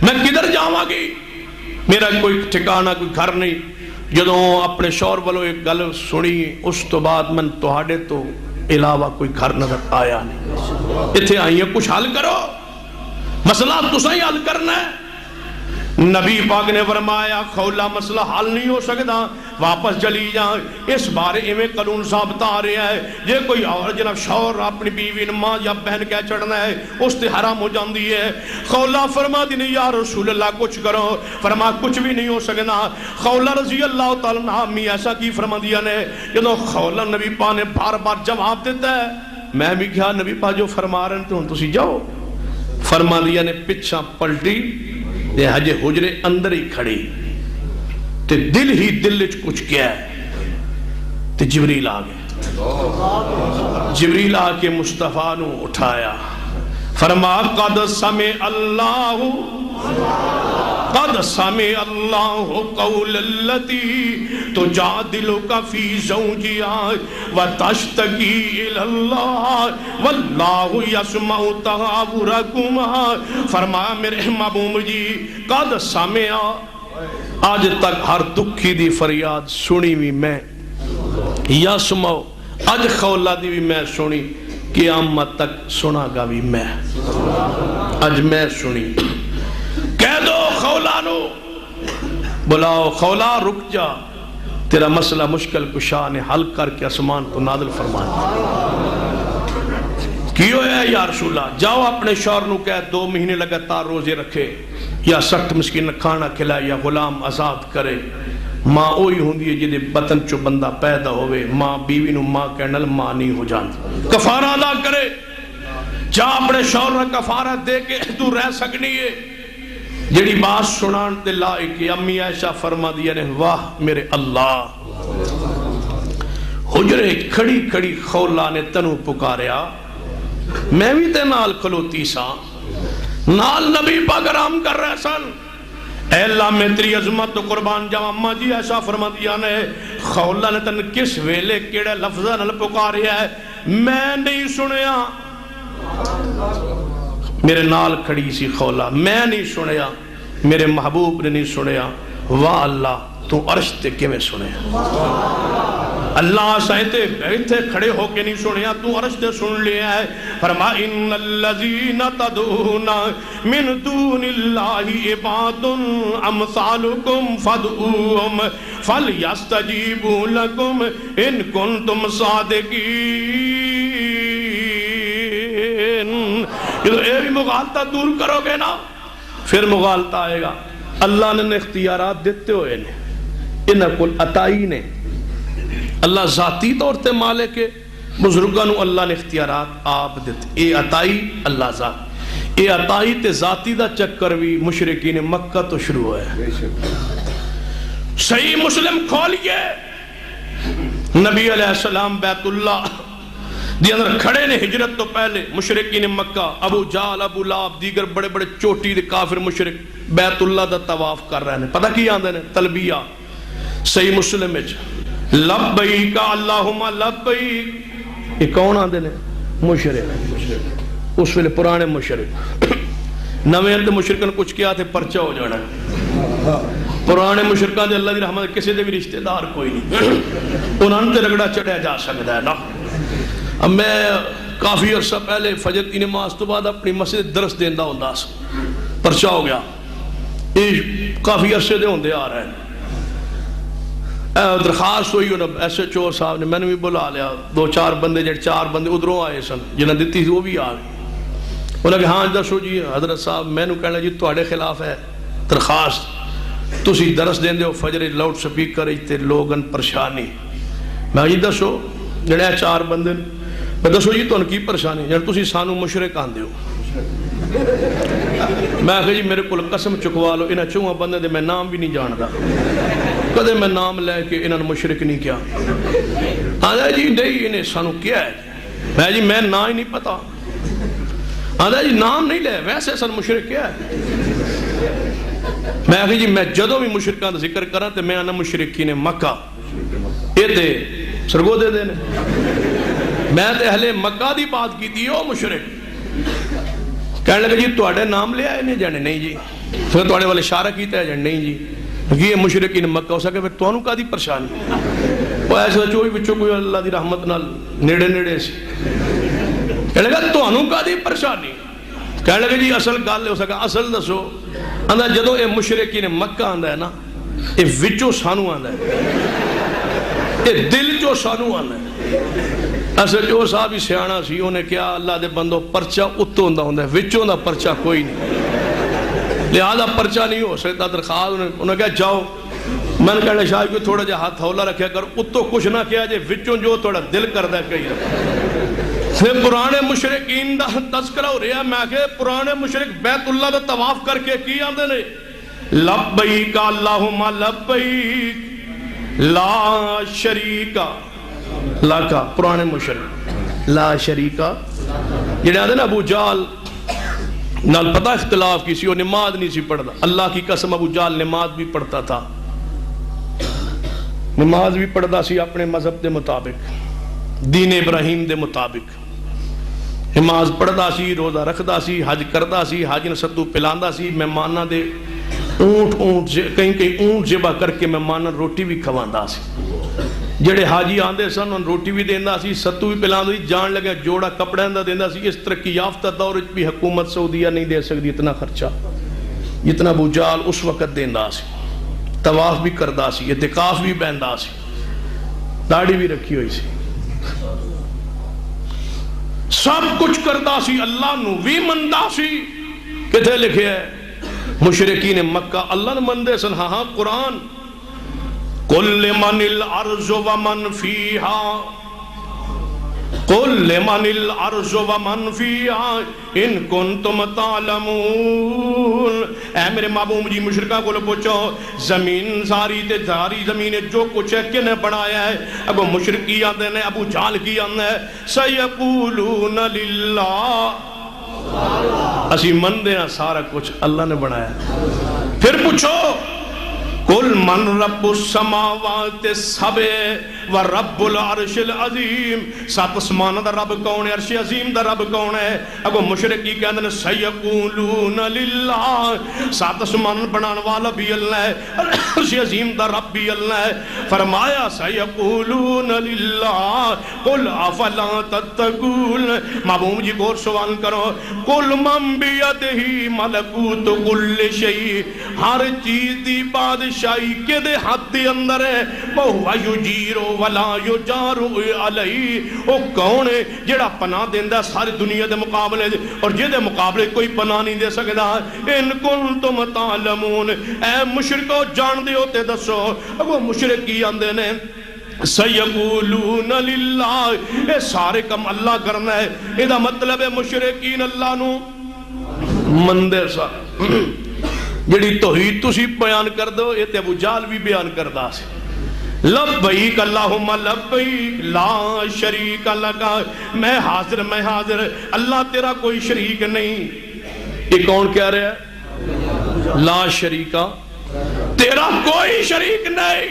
میں کدھر جاواں گی؟ میرا کوئی ٹھکانہ کوئی گھر نہیں. جدوں اپنے شوہر والوں ایک گل سنی اس تو بعد من تہاڈے تو علاوہ کوئی گھر نظر آیا نہیں. اتھے آئیے کچھ حل کرو، مسئلہ تساں ہی حل کرنا ہے. نبی پاک نے فرمایا خولہ مسئلہ حل نہیں ہو سکتا، واپس چلی جائیں. اس بارے میں قانون ثابت آ رہا ہے یہ کوئی اور جناب شوہر اپنی بیوی ماں یا بہن کہہ چڑھنا ہے اس تے حرام ہو جاندی ہے. خولہ فرما دی یا رسول اللہ کچھ کرو. فرما کچھ بھی نہیں ہو سکنا. خولہ رضی اللہ تعالیٰ عنہ امی ایسا کی فرما دیا نے جدو خولہ نبی پاک نے بار بار جواب دیتا ہے. میں بھی کہا نبی پاک جو فرما رہے ہیں تو تسی جاؤ. فرما دیا نے پچھا پلٹی تے ہجے حجرے اندر ہی کھڑی تے دل ہی دل کچھ کیا ہے تے جبریل آ گئے. جبریل آ کے مصطفیٰ نو اٹھایا. فرما قد سمع اللہ قد سمع اللہ قول التی تجادلک فی زوجہا وتشتکی الی اللہ واللہ یسمع تحاورکما. فرمایا میرے محبوب جی قد سمع، آج تک ہر دکھی دی فریاد سنی بھی میں، یسمع اج خولا دی بھی میں سنی، قیامت تک سنا گا بھی میں، اج میں سنی. کہہ دو خولا نو، بلاؤ خولا رک جا، تیرا مسئلہ مشکل کشا نے حل کر کے اسمان کو نازل فرمانا. کیوں ہے یا رسول اللہ؟ جاؤ اپنے شوہر نو کہہ 2 مہینے لگاتار روزے رکھے، یا 60 مسکین کھانا کھلائے، یا غلام آزاد کرے. ماں اوہی ہوندی ہے جدے بطن چو بندہ پیدا ہوئے، ماں بیوی نو ماں کہنل ماں نہیں ہو جاندی. کفارہ ادا کرے، جا اپنے شوہر کفارہ دے کے تو رہ سکنی ہے. جڑی بات سنان تے لائق ہے. امی عائشہ فرما دیا نے واہ میرے اللہ، حجرے کھڑی کھڑی خولا نے تنو پکاریا، میں بھی تے نال کھلوتی سا، نال نبی پاک آرام کر رہے سن. اے اللہ میں تیری عظمت تو قربان جاواں. اما جی ایسا فرما دیا نے خولا نے تن کس ویلے کیڑے لفظاں نال پکاریا ہے میں نہیں سنیا. میرے نال کھڑی سی خولا، میں نہیں سنیا، میرے محبوب نے نہیں سنیا. واہ اللہ تو عرش تے کیویں سنیا؟ اللہ سائتے بیٹھے کھڑے ہو کے نہیں سنیا، تو عرش تے سن لیا ہے. فرما ان الذین تدعون من دون اللہ عباد امثالکم فادعوہم فلیستجیبوا لکم ان کنتم صادقین. یہ بھی مغالطہ دور کرو گے نا، پھر مغالطہ آئے گا. اللہ نے اختیارات دیتے ہوئے نے، انہاں کل عطائی نے. اللہ ذاتی طور تے مالک ہے، بزرگاں نو اللہ نے اختیارات آپ دیتے. اے عطائی اللہ ذات، اے عطائی تے ذاتی دا چکر بھی مشرکین مکہ تو شروع ہوئے. صحیح مسلم کھولیے، نبی علیہ السلام بیت اللہ دی اندر کھڑے نے ہجرت تو پہلے. مشرکین مکہ ابو جہل، ابو لہب، دیگر بڑے بڑے چوٹی دے کافر مشرک بیت اللہ دا طواف کر رہے ہیں. پتہ کی آندے نے؟ تلبیہ. صحیح مسلم وچ لبیک اللہم لبیک، یہ کون آندے نے؟ مشرک. اس ویلے پرانے مشرک. نویں تے مشرکن کچھ کیا تھے پرچہ ہو جانا. پرانے مشرکان دے اللہ دی رحمت کسی دے بھی رشتہ دار کوئی نہیں، انہاں تے رگڑا چڑھیا جا سکتا ہے نا. اب میں کافی عرصہ پہلے فجر کی نماز تو بعد اپنی مسجد درس دیندہ ہوندا سا، پرچہ ہو گیا. یہ کافی عرصے دے ہوندے آ رہے ہیں. درخواست ہوئی انہوں ایس ایچ او صاحب نے، میں نے بھی بلا لیا. 2-4 بندے جڑے 4 بندے ادھروں آئے سن جنہیں دیتی تھی وہ بھی آ گئے. انہوں نے کہا ہاں دسو جی حضرت صاحب. میں نے کہنا جی تواڈے خلاف ہے درخواست، تسی درس دیندے ہو فجر لاؤڈ سپیکر تے لوگن پریشانی. میں جی دسو جڑے 4 بندے میں دسو جی تانوں کی پریشانی جڑے تسی سانو مشرک آندے ہو. میں کہا جی میرے کو قسم چکوا لو انہاں 4 بندے دے میں نام بھی نہیں جاندا، کدے میں نام لے کے انہاں نے مشرک نہیں کیا. آدھا جی نہیں انہیں سانو کیا ہے. میں جی میں نام ہی نہیں پتا. آدھا جی نام نہیں لے ویسے سن مشرک کیا ہے. میں کہا جی میں جدوں بھی مشرکان دا ذکر کرا تے میں آنا مشرکین مکہ یہ تے سرگو دے دینے. میں تے اہل مکہ دی بات کی تھی او مشرک. کہنے لگا جی تواڈے نام لے آئے نہیں جانے. نہیں جی. پھر تواڈے والے اشارہ کیتا ہے جانے. نہیں جی. یہ مشرکین مکہ ہو سکے پھر تانوں کادی پریشانی. وہ ایسا چوئی بچوں کوئی اللہ دی رحمت نال نیڑے نیڑے سی. کہنے لگا تانوں کادی پریشانی. کہنے لگا جی اصل گل ہو سکا اصل دسو. آندا جدوں اے مشرکین مکہ آندا ہے نا اے وچوں سانو آندا ہے، اے دل چوں سانو آندا ہے. اصل جو صاحب ہی سیاਣਾ سی انہیں کیا اللہ دے بندو پرچہ اتوں ہوندا ہے وچوں دا پرچہ کوئی نہیں، لہذا پرچہ نہیں ہو سکتا. درخواست انہوں نے کہا جاؤ. میں نے کہنا شاید کوئی تھوڑا جا ہاتھ ہولا رکھیا کر اتوں کچھ نہ کیا جے وچوں جو تھوڑا دل کردہ کہی پھر پرانے مشرکین دا تذکرہ ہو رہا. میں کہ پرانے مشرک بیت اللہ دا طواف کر کے کی آندے نے لبیک اللہم لبیک لا شریکہ لاکا. پرانے مشرک لا شریکہ جڑے آندے نا ابو جہل نال پتہ اختلاف کی سی، وہ نماز نہیں سی پڑھتا. اللہ کی قسم ابو جہل نماز بھی پڑھتا تھا، نماز بھی پڑھتا سی اپنے مذہب دے مطابق، دین ابراہیم دے مطابق. نماز پڑھتا سی، روزہ رکھتا سی، حج کرتا سی، حاج نے ستو پلاندا سی، مہماناں دے اونٹ کہیں اونٹ ذبح کر کے مہماناں روٹی بھی کھواندا سی. جڑے حاجی آندے سن ان روٹی بھی دیندا سی، ستو بھی پلاندا سی، جان لگا جوڑا کپڑے دا دیندا سی. اس ترقی یافتہ دور وچ بھی حکومت سعودیہ نہیں دے سکتی اتنا خرچہ جتنا ابو جہل اس وقت دیندا سی. طواف بھی کردا سی، اعتکاف بھی بہندا سی، داڑھی بھی رکھی ہوئی سی، سب کچھ کردا سی، اللہ نو بھی مندا سی. کتے لکھے ہے مشرکین مکہ اللہ نے مندے سن. ہاں قرآن قل لمن الارض ومن فیہا قل لمن الارض ومن فیہا ان کنتم تعلمون. اے میرے محبوب جی مشرکہ کو پوچھو زمین ساری تے ساری زمین جو کچھ ہے کنے بنایا ہے؟ اگو مشرکی آندے نے، ابو جہل کی آندے سیقولون للہ، اسی مندے ہیں سارا کچھ اللہ نے بنایا. پھر پوچھو قل من رب السماوات السبع و رب العرش العظیم، سات اسمان دا رب کون ہے، عرش عظیم دا رب کون ہے؟ اگو مشرکی کہندے نے سیقولون للہ، سات اسمان بنان والا بھی اللہ ہے، عرش عظیم دا رب بھی اللہ ہے. فرمایا سیقولون للہ قل افلا تتقون. محبوب جی غور سوال کرو، قل من بیدہ ملکوت کل شیء، ہر چیز دی بادشاہی کے دے ہاتھ دے اندر ہے. وَهُوَ يُجِيرُ وَلَا يُجَارُ عَلَيْهِ، وہ کون ہے جڑا پناہ دیندہ ساری دنیا دے مقابلے دے اور جے دے مقابلے کوئی پناہ نہیں دے سکتا. ان کنتم تعلمون، اے مشرکو جان دے ہوتے دسو. وہ مشرکی آندے نے سیقولون للہ، اے سارے کم اللہ کرنا ہے. ادا مطلب ہے مشرکین اللہ نو مندے سا. جڑی توحید تسی بیان کر دو یہ تے ابو جہل بھی بیان کردا سی. لبیک اللہم لبیک لا شریک لک، میں حاضر اللہ تیرا کوئی شریک نہیں. یہ کون کہہ رہا ہے؟ لا شریکا، تیرا کوئی شریک نہیں.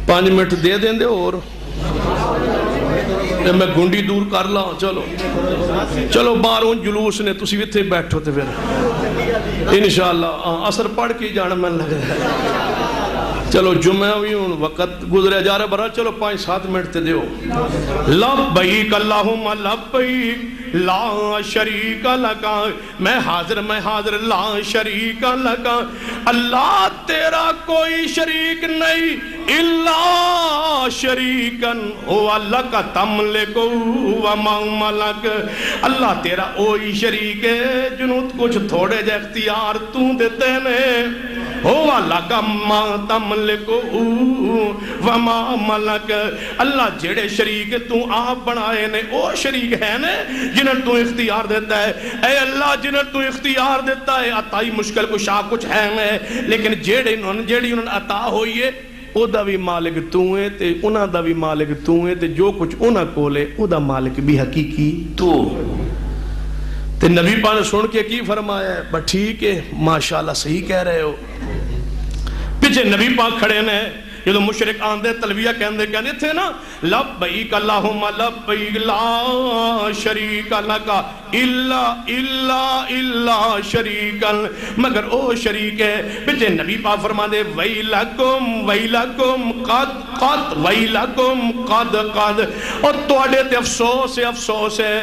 5 منٹ دے دیں دے اور میں گھنڈی دور کر لا. چلو باہروں جلوس نے تسی اتھے بیٹھو تے پھر انشاءاللہ اثر پڑھ کے جانا میں لگ رہا ہے. چلو جمعہ ہوئی ہوں وقت گزرے جا رہا برا، چلو 5-7 منٹ تے دیو. لبیک اللہم لبیک لا شریک لک، میں حاضر لا شریک لک، اللہ تیرا کوئی شریک نہیں. الا شریکن ہوا لک تملک وما ملک، اللہ تیرا وہی شریک ہے جنہوں کچھ تھوڑے جے اختیار تو دیتے نے. ہوا لک ما تملک وما ملک، اللہ جڑے شریک تو آپ بنائے نے او شریک ہے نے جنہوں تو اختیار دیتا ہے. اے اللہ جنہوں تو اختیار دیتا ہے عطائی مشکل کشا کچھ ہے نے، لیکن جیڑی انہوں عطا ہوئی ہے او دا بھی مالک تو ہے تے انہاں دا بھی مالک تو ہے تے جو کچھ انہاں کولے او دا مالک بھی حقیقی تو. تے نبی پاک نے سن کے کی فرمایا ہے؟ بس ٹھیک ہے ماشاءاللہ صحیح کہہ رہے ہو. پیچھے نبی پاک کھڑے نے جدو مشرک آندے تلبیہ کہندے تھے نا لبیک اللہم لبیک لا شریک لک الا شریکا، مگر او شریک ہے. پیچھے نبی پاک فرماندے ویلکم قد اور تواڈے تے افسوس ہے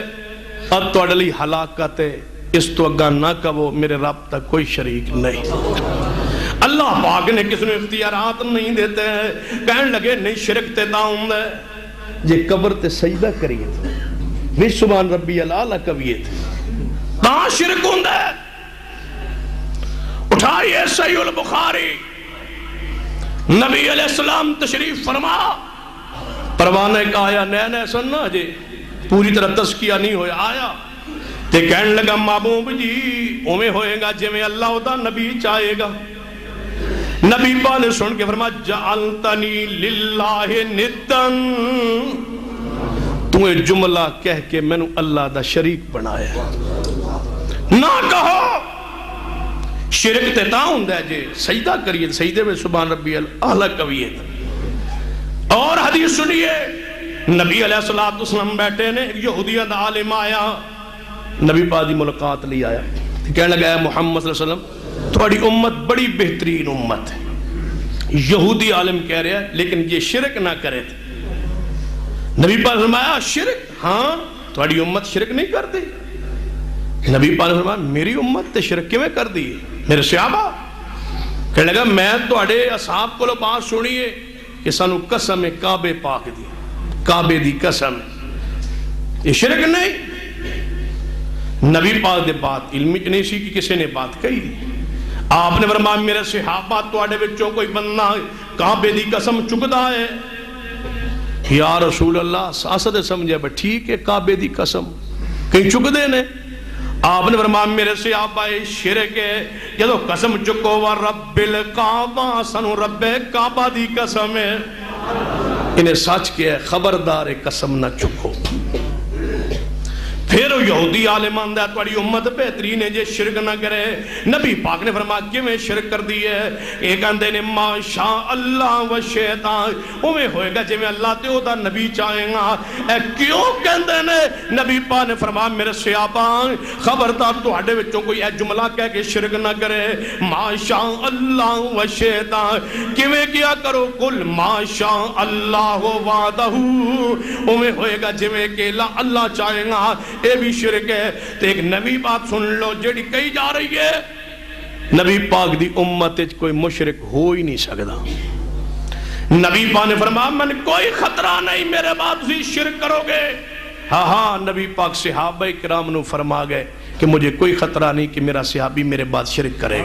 اور تواڈے لئی ہلاکت ہے. اس تو اگاں نہ کہو میرے رب تک کوئی شریک نہیں. اللہ پاک نے کس نے اختیارات نہیں دیتے ہیں. کہنے لگے نہیں شرک تے داؤں دے جے قبر تے سجدہ کریے تھے بھی سبحان ربی العالی کبیے تھے کہاں شرک ہوں دے. اٹھائیے صحیح البخاری، نبی علیہ السلام تشریف فرما، پروانہ ایک آیا نئے سننا جی پوری طرح تزکیہ نہیں ہویا آیا تے کہنے لگا محبوب جی اویں ہوئے گا جی میں اللہ دا نبی چاہے گا. نبی پاک نے سن کے فرمایا جعلتنی للہ ندن، تو یہ جملہ کہہ کے میں نے اللہ دا شریک بنایا. نہ کہو شرک تے تا ہوندا ہے جے سجدہ کریے سجدے میں سبحان ربی الاعلی کہیے. اور حدیث سنیے نبی علیہ السلام بیٹھے نے یہودیہ دا عالم آیا نبی پاک دی ملاقات لی آیا کہنے لگا ہے محمد صلی اللہ علیہ وسلم تھوڑی امت بڑی بہترین امت ہے. یہودی عالم کہہ رہا ہے لیکن یہ شرک نہ کرے تھے. نبی پاک نے فرمایا شرک ہاں تھوڑی امت شرک نہیں کر دی. نبی پاک نے فرمایا میری امت تے شرک کیویں کر دی میرے صحابہ. کہنے لگا میں تھوڑے اصحاب کو بات سنیے کہ سانو قسم کعبے پاک دی کعبے دی قسم یہ شرک نہیں. نبی پاک دے بات علمی نہیں سی کہ کسی نے بات کہی. آپ نے فرمایا میرے صحابہ تواڈے وچوں کوئی بندہ کعبے دی قسم چکدا ہے. یا رسول اللہ ساسد سمجھے بس ٹھیک ہے کعبے دی قسم کہیں چکدے نے. آپ نے فرمایا میرے صحابہ شرک ہے جدو قسم چکو وا رب الکعبہ سنو رب کعبہ دی قسم ہے انہیں سچ کے خبردار قسم نہ چکو. پھر یہودی عالمان دے تواڈی امت بہترین ہے جے شرک نہ کرے. نبی پاک نے فرمایا کیویں شرک کر دی ہے. ایک کہندے نے ماشاء اللہ و شیطان اوویں ہوئے گا جویں اللہ تے او دا نبی چاہے گا. اے کیوں کہندے نے نبی پاک نے فرمایا میرے صحابہ خبردار تواڈے وچوں کوئی اے جملہ کہہ کے شرک نہ کرے ماشاء اللہ و شیطان کیویں کیا کرو قل ماشاء اللہ وحدہ اوویں ہوئے گا جویں کہ اللہ چاہے گا. اے بھی شرک ہے. تو ایک نبی بات سن لو جیڑی کہی جا رہی ہے نبی پاک دی امت کوئی مشرک ہو ہی نہیں سکتا. نبی پاک نے فرمایا من کوئی خطرہ نہیں میرے بعد تسی شرک کرو گے. ہاں نبی پاک صحابہ کرام نو فرما گئے کہ مجھے کوئی خطرہ نہیں کہ میرا صحابی میرے بعد شرک کرے.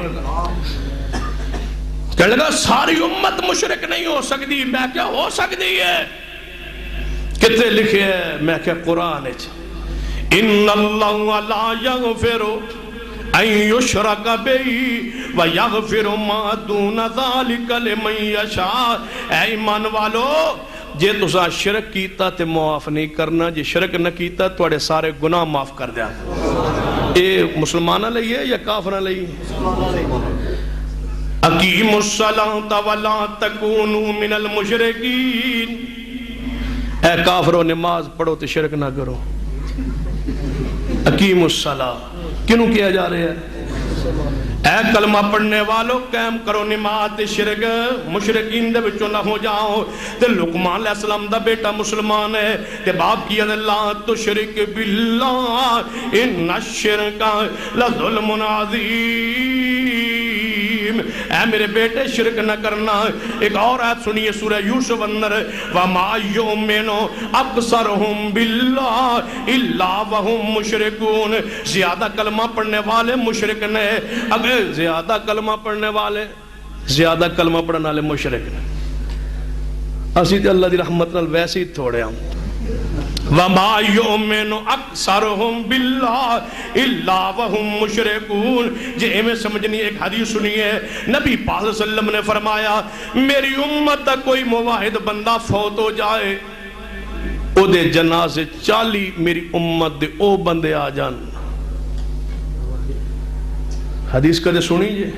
کہنے لگا ساری امت مشرک نہیں ہو سکتی. میں کیا ہو سکتی ہے کتنے لکھے ہے میں کیا قرآن ہے ان اللہ لا یغفر ان یشرک بہ ویغفر ما دون ذلک لمن یشاء. اے ایمان والو جے تسا شرک کیتا تے معاف نہیں کرنا جے شرک نہ کیتا تواڈے سارے گناہ معاف کر دیا. اے مسلماناں لئی ہے یا کافراں لئی؟ اقیموا الصلاۃ ولا تکونوا من المشرکین. اے کافرو نماز پڑھو تے شرک نہ کرو. اقیم الصلاۃ کنوں کیا جا رہا ہے؟ اے کلمہ پڑھنے والوں قائم کرو نماز تے شرک مشرکین دے وچوں نہ ہو جاؤ. تے لقمان علیہ السلام دا بیٹا مسلمان ہے تے باپ کی اللہ تشرک باللہ ان الشرک لظلم عظیم. اے میرے بیٹے شرک نہ کرنا. ایک اور آیت سنیے سورہ یوسف اندر وَمَا يُؤْمِنُ أَكْثَرُهُمْ بِاللَّهِ إِلَّا وَهُمْ مُشْرِكُونَ. زیادہ کلمہ پڑھنے والے مشرک نے. اگر زیادہ کلمہ پڑھنے والے مشرک نے. اسی تے اللہ دی رحمت نال ویسے ہی تھوڑے ہم وَمَا يُؤْمِنُ أَكْثَرُهُمْ بِاللَّهِ إِلَّا وَهُمْ مُشْرِكُونَ. جے ہمیں سمجھنی ایک حدیث سنی ہے نبی پاک صلی اللہ علیہ وسلم نے فرمایا میری امت تک کوئی موحد بندہ فوت ہو جائے او دے جنازے 40 میری امت دے او بندے آ جان. حدیث کدے سنی جے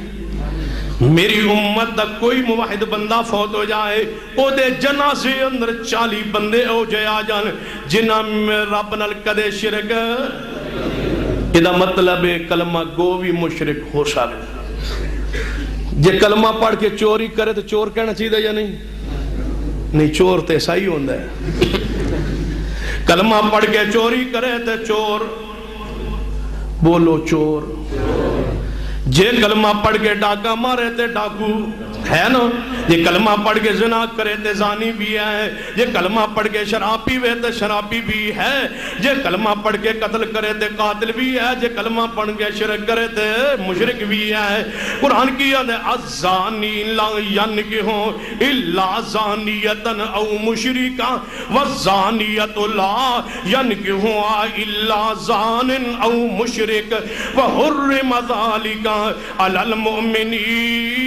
میری امت تک کوئی موحد بندہ فوت ہو جائے او دے جنازے اندر 40 بندے ہو جائے آ جان جنہاں میں رب نال کدے شرک. یہ مطلب ہے کلمہ گو بھی مشرک ہو سکتا. جے کلمہ پڑھ کے چوری کرے تو چور کہنا چاہیے یا نہیں؟ چور تو ایسا ہی ہوتا ہے. کلمہ پڑھ کے چوری کرے تو چور بولو چور. جے کلمہ پڑھ کے ڈاکہ مارے تے ڈاکو ہے نا. جے کلمہ پڑھ کے زنا کرے تے زانی بھی ہے. جے کلمہ پڑھ کے شراب پیوے تے شرابی بھی ہے. جے کلمہ پڑھ کے قتل کرے تے قاتل بھی ہے. جے کلمہ پڑھ کے شرک کرے تے مشرک بھی ہے. قرآن کی یاد ہے الزانی لا ینکح الا زانیتا او مشرکا والزانیت لا ینکح الا زان او مشرک وحرم ذالک علی المؤمنین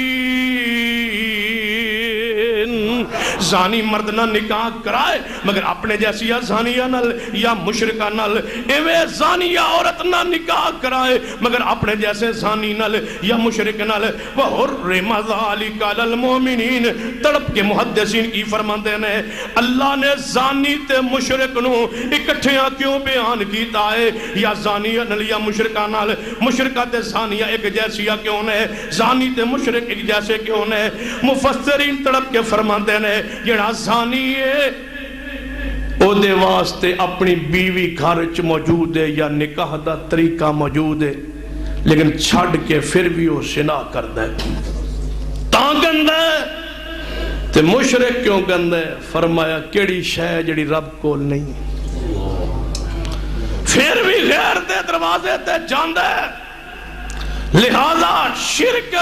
زانی مرد نہ نکاح کرائے مگر اپنے جیسی یا زانیہ نل یا مشرکہ نل، ایویں زانیہ عورت نہ نکاح کرائے مگر اپنے جیسے زانی نل یا مشرک نل۔ وَحُرِّمَ ذَلِكَ عَلَى الْمُؤْمِنِينَ، تڑپ کے محدثین کی فرماندے نے اللہ نے زانی تے مشرک نو اکٹھیاں کیوں بیان کیتا ہے؟ یا زانیہ نل یا مشرکہ نل، مشرکہ تے زانیہ ایک جیسی کیوں نے، زانی تے مشرک ایک جیسے کیوں نے؟ مفسرین تڑپ کے فرماندے نے جڑا زانی ہے او دے واسطے اپنی بیوی گھر وچ موجود ہے یا نکاح دا طریقہ موجود ہے لیکن چھڑ کے پھر بھی وہ زنا کردا ہے، تاں گندا ہے۔ تے مشرک کیوں گندا ہے؟ فرمایا کیڑی شے جڑی رب کول نہیں، پھر بھی غیر دے دروازے تے جاندا ہے۔ لہذا شرک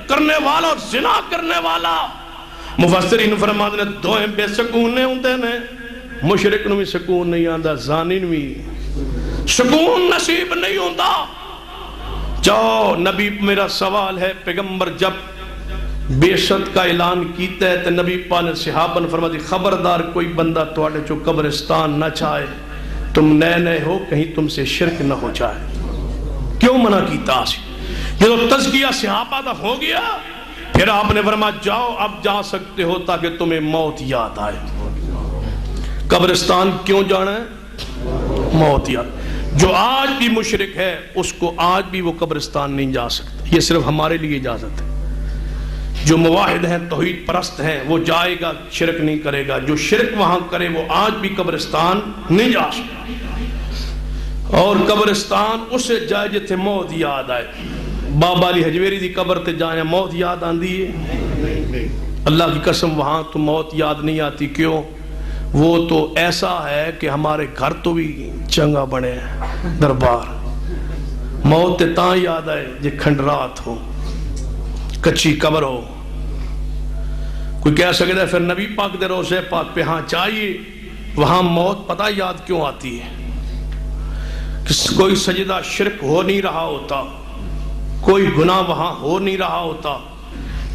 کرنے والا اور زنا کرنے والا مفسرین فرماتے ہیں دوئیں بے سکون نے ہوندے نے، مشرک نو بھی سکون نہیں آندا، زانی نو بھی سکون نصیب نہیں ہوندا۔ جاؤ نبی، میرا سوال ہے، پیغمبر جب بیشت کا اعلان کیتا ہے تو نبی پاک نے صحابہ نے فرمایا خبردار کوئی بندہ تواڈے چو قبرستان نہ چاہے، تم نئے نئے ہو کہیں تم سے شرک نہ ہو جائے۔ کیوں منع کیتا سی؟ جب تزکیہ صحابہ دا ہو گیا پھر آپ نے فرمایا جاؤ اب جا سکتے ہو تاکہ تمہیں موت یاد آئے۔ قبرستان کیوں جانا ہے؟ موت یاد۔ جو آج بھی مشرک ہے اس کو آج بھی وہ قبرستان نہیں جا سکتا، یہ صرف ہمارے لیے اجازت ہے۔ جو موحد ہیں توحید پرست ہیں وہ جائے گا، شرک نہیں کرے گا۔ جو شرک وہاں کرے وہ آج بھی قبرستان نہیں جا سکتا۔ اور قبرستان اسے جائے جتھے موت یاد آئے۔ بابا علی حجویری دی قبر تے جائیں موت یاد آندی ہے؟ اللہ کی قسم وہاں تو موت یاد نہیں آتی۔ کیوں؟ وہ تو ایسا ہے کہ ہمارے گھر تو بھی چنگا بنے دربار، موت تے تاں یاد آئے جے کھنڈرات ہو، کچی قبر ہو۔ کوئی کہہ سکتا ہے پھر نبی پاک دے روزے پاک پہ ہاں چاہیے، وہاں موت پتہ یاد کیوں آتی ہے؟ کوئی سجدہ شرک ہو نہیں رہا ہوتا، کوئی گناہ وہاں ہو نہیں رہا ہوتا،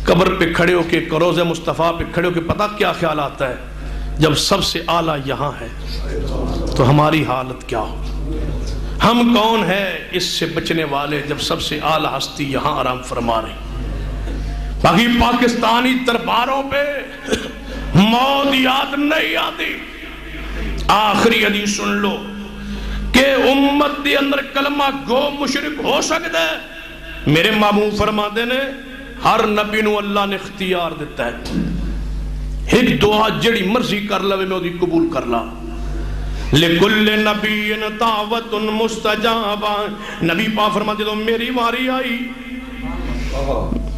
قبر پہ کھڑے ہو کے روضہ مصطفیٰ پہ کھڑے ہو کے پتہ کیا خیال آتا ہے؟ جب سب سے اعلیٰ یہاں ہے تو ہماری حالت کیا ہو؟ ہم کون ہیں اس سے بچنے والے جب سب سے اعلیٰ ہستی یہاں آرام فرما رہی؟ باقی پاکستانی درباروں پہ موت یاد نہیں آتی۔ آخری حدیث سن لو کہ امت کے اندر کلمہ گو مشرک ہو سکتا ہے۔ میرے ماموں فرماتے نے ہر نبی نو اللہ نے اختیار دیتا ہے، ایک دعا جڑی مرضی کر لوے میں وہ قبول کر لا۔ لِكُلِّ نَبِيٍّ دَعْوَةٌ مُسْتَجَابَةٌ، نبی پاک فرماتے تو میری واری آئی،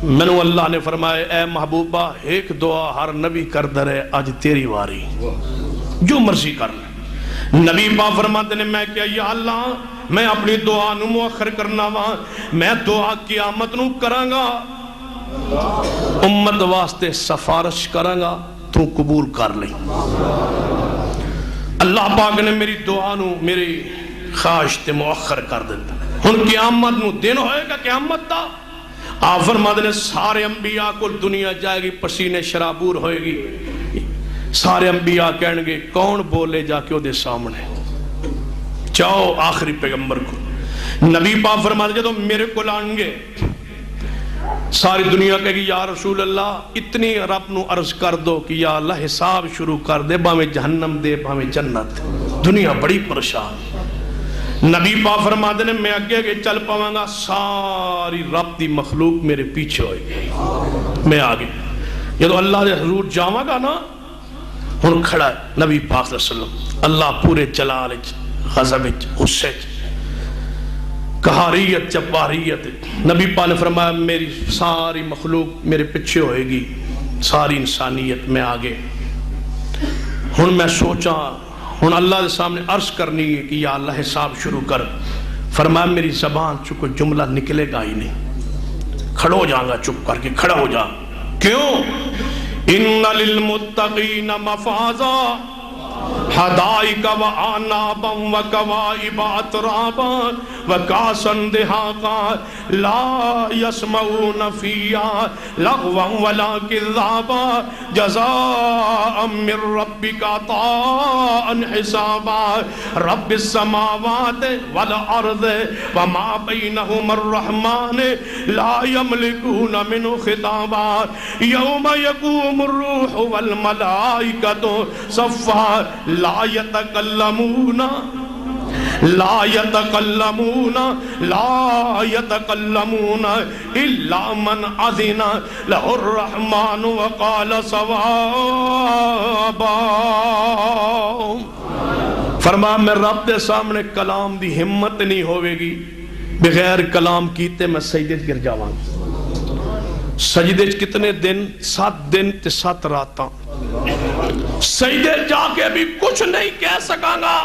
میں نے اللہ نے فرمایا اے محبوبہ ایک دعا ہر نبی کر درے، آج تیری واری، جو مرضی کر لے۔ نبی پاک فرماتے نے میں کیا یا اللہ میں اپنی دعا نو مؤخر کرنا وا، میں دعا قیامت نو کرانگا، امت واسطے سفارش کرانگا، تو قبول کر لیں۔ اللہ پاک نے میری دعا نو میری خواہش تے مؤخر کر دیتا۔ ہن قیامت نو دن ہوئے گا، قیامت دا آپ فرماتے نے سارے انبیاء کو دنیا جائے گی، پسینے شرابور ہوئے گی، سارے انبیاء کہنے گے کون بولے جا کے وہ دے سامنے، چاہو آخری پیغمبر کو۔ نبی پاک فرماتے جب تو میرے کو لانگے، ساری دنیا کہے گی یا رسول اللہ اتنی رب نو عرض کر دو کہ یا اللہ حساب شروع کر دے، باویں جہنم دے باویں جنت۔ دنیا بڑی پریشان۔ نبی پاک فرماتے نے میں اگے کے چل پاواں گا، ساری رب دی مخلوق میرے پیچھے ہوئے گی، میں آگے۔ یہ تو اللہ دے حضور جاواں گا نا، ہن کھڑا ہے نبی پاک صلی اللہ علیہ وسلم، اللہ پورے جلال غضب غصے قہاریت جباریت، نبی پاک نے فرمایا میری ساری مخلوق میرے پیچھے ہوئے گی، ساری انسانیت میں آگے۔ ہن میں سوچا ہن اللہ کے سامنے عرض کرنی ہے کہ یا اللہ حساب شروع کر۔ فرمایا میری زبان چکو جملہ نکلے گا ہی نہیں، کھڑو جاؤں گا، چپ کر کے کھڑا ہو جا۔ کیوں؟ ان للمتقین مفازا، حدائق وعنابا وکوائب اترابا وکاسا دہاقا لا يسمعون فیہا لغوا ولا کذابا جزاء من ربک عطاء حسابا رب السماوات والارض وما بینہما الرحمن لا یملکون منہ خطابا یوم یقوم الروح والملائکۃ صفا لا يتكلمون إلا من أذن له الرحمن وقال صوابا. فرمایا میں رب دے سامنے کلام دی ہمت نہیں ہوئے گی بغیر کلام کیتے میں سجدے گر جاواں. سجدے کتنے دن؟ 7 دن تے 7 راتاں. سجدے جا کے بھی کچھ نہیں کہہ سکاں گا،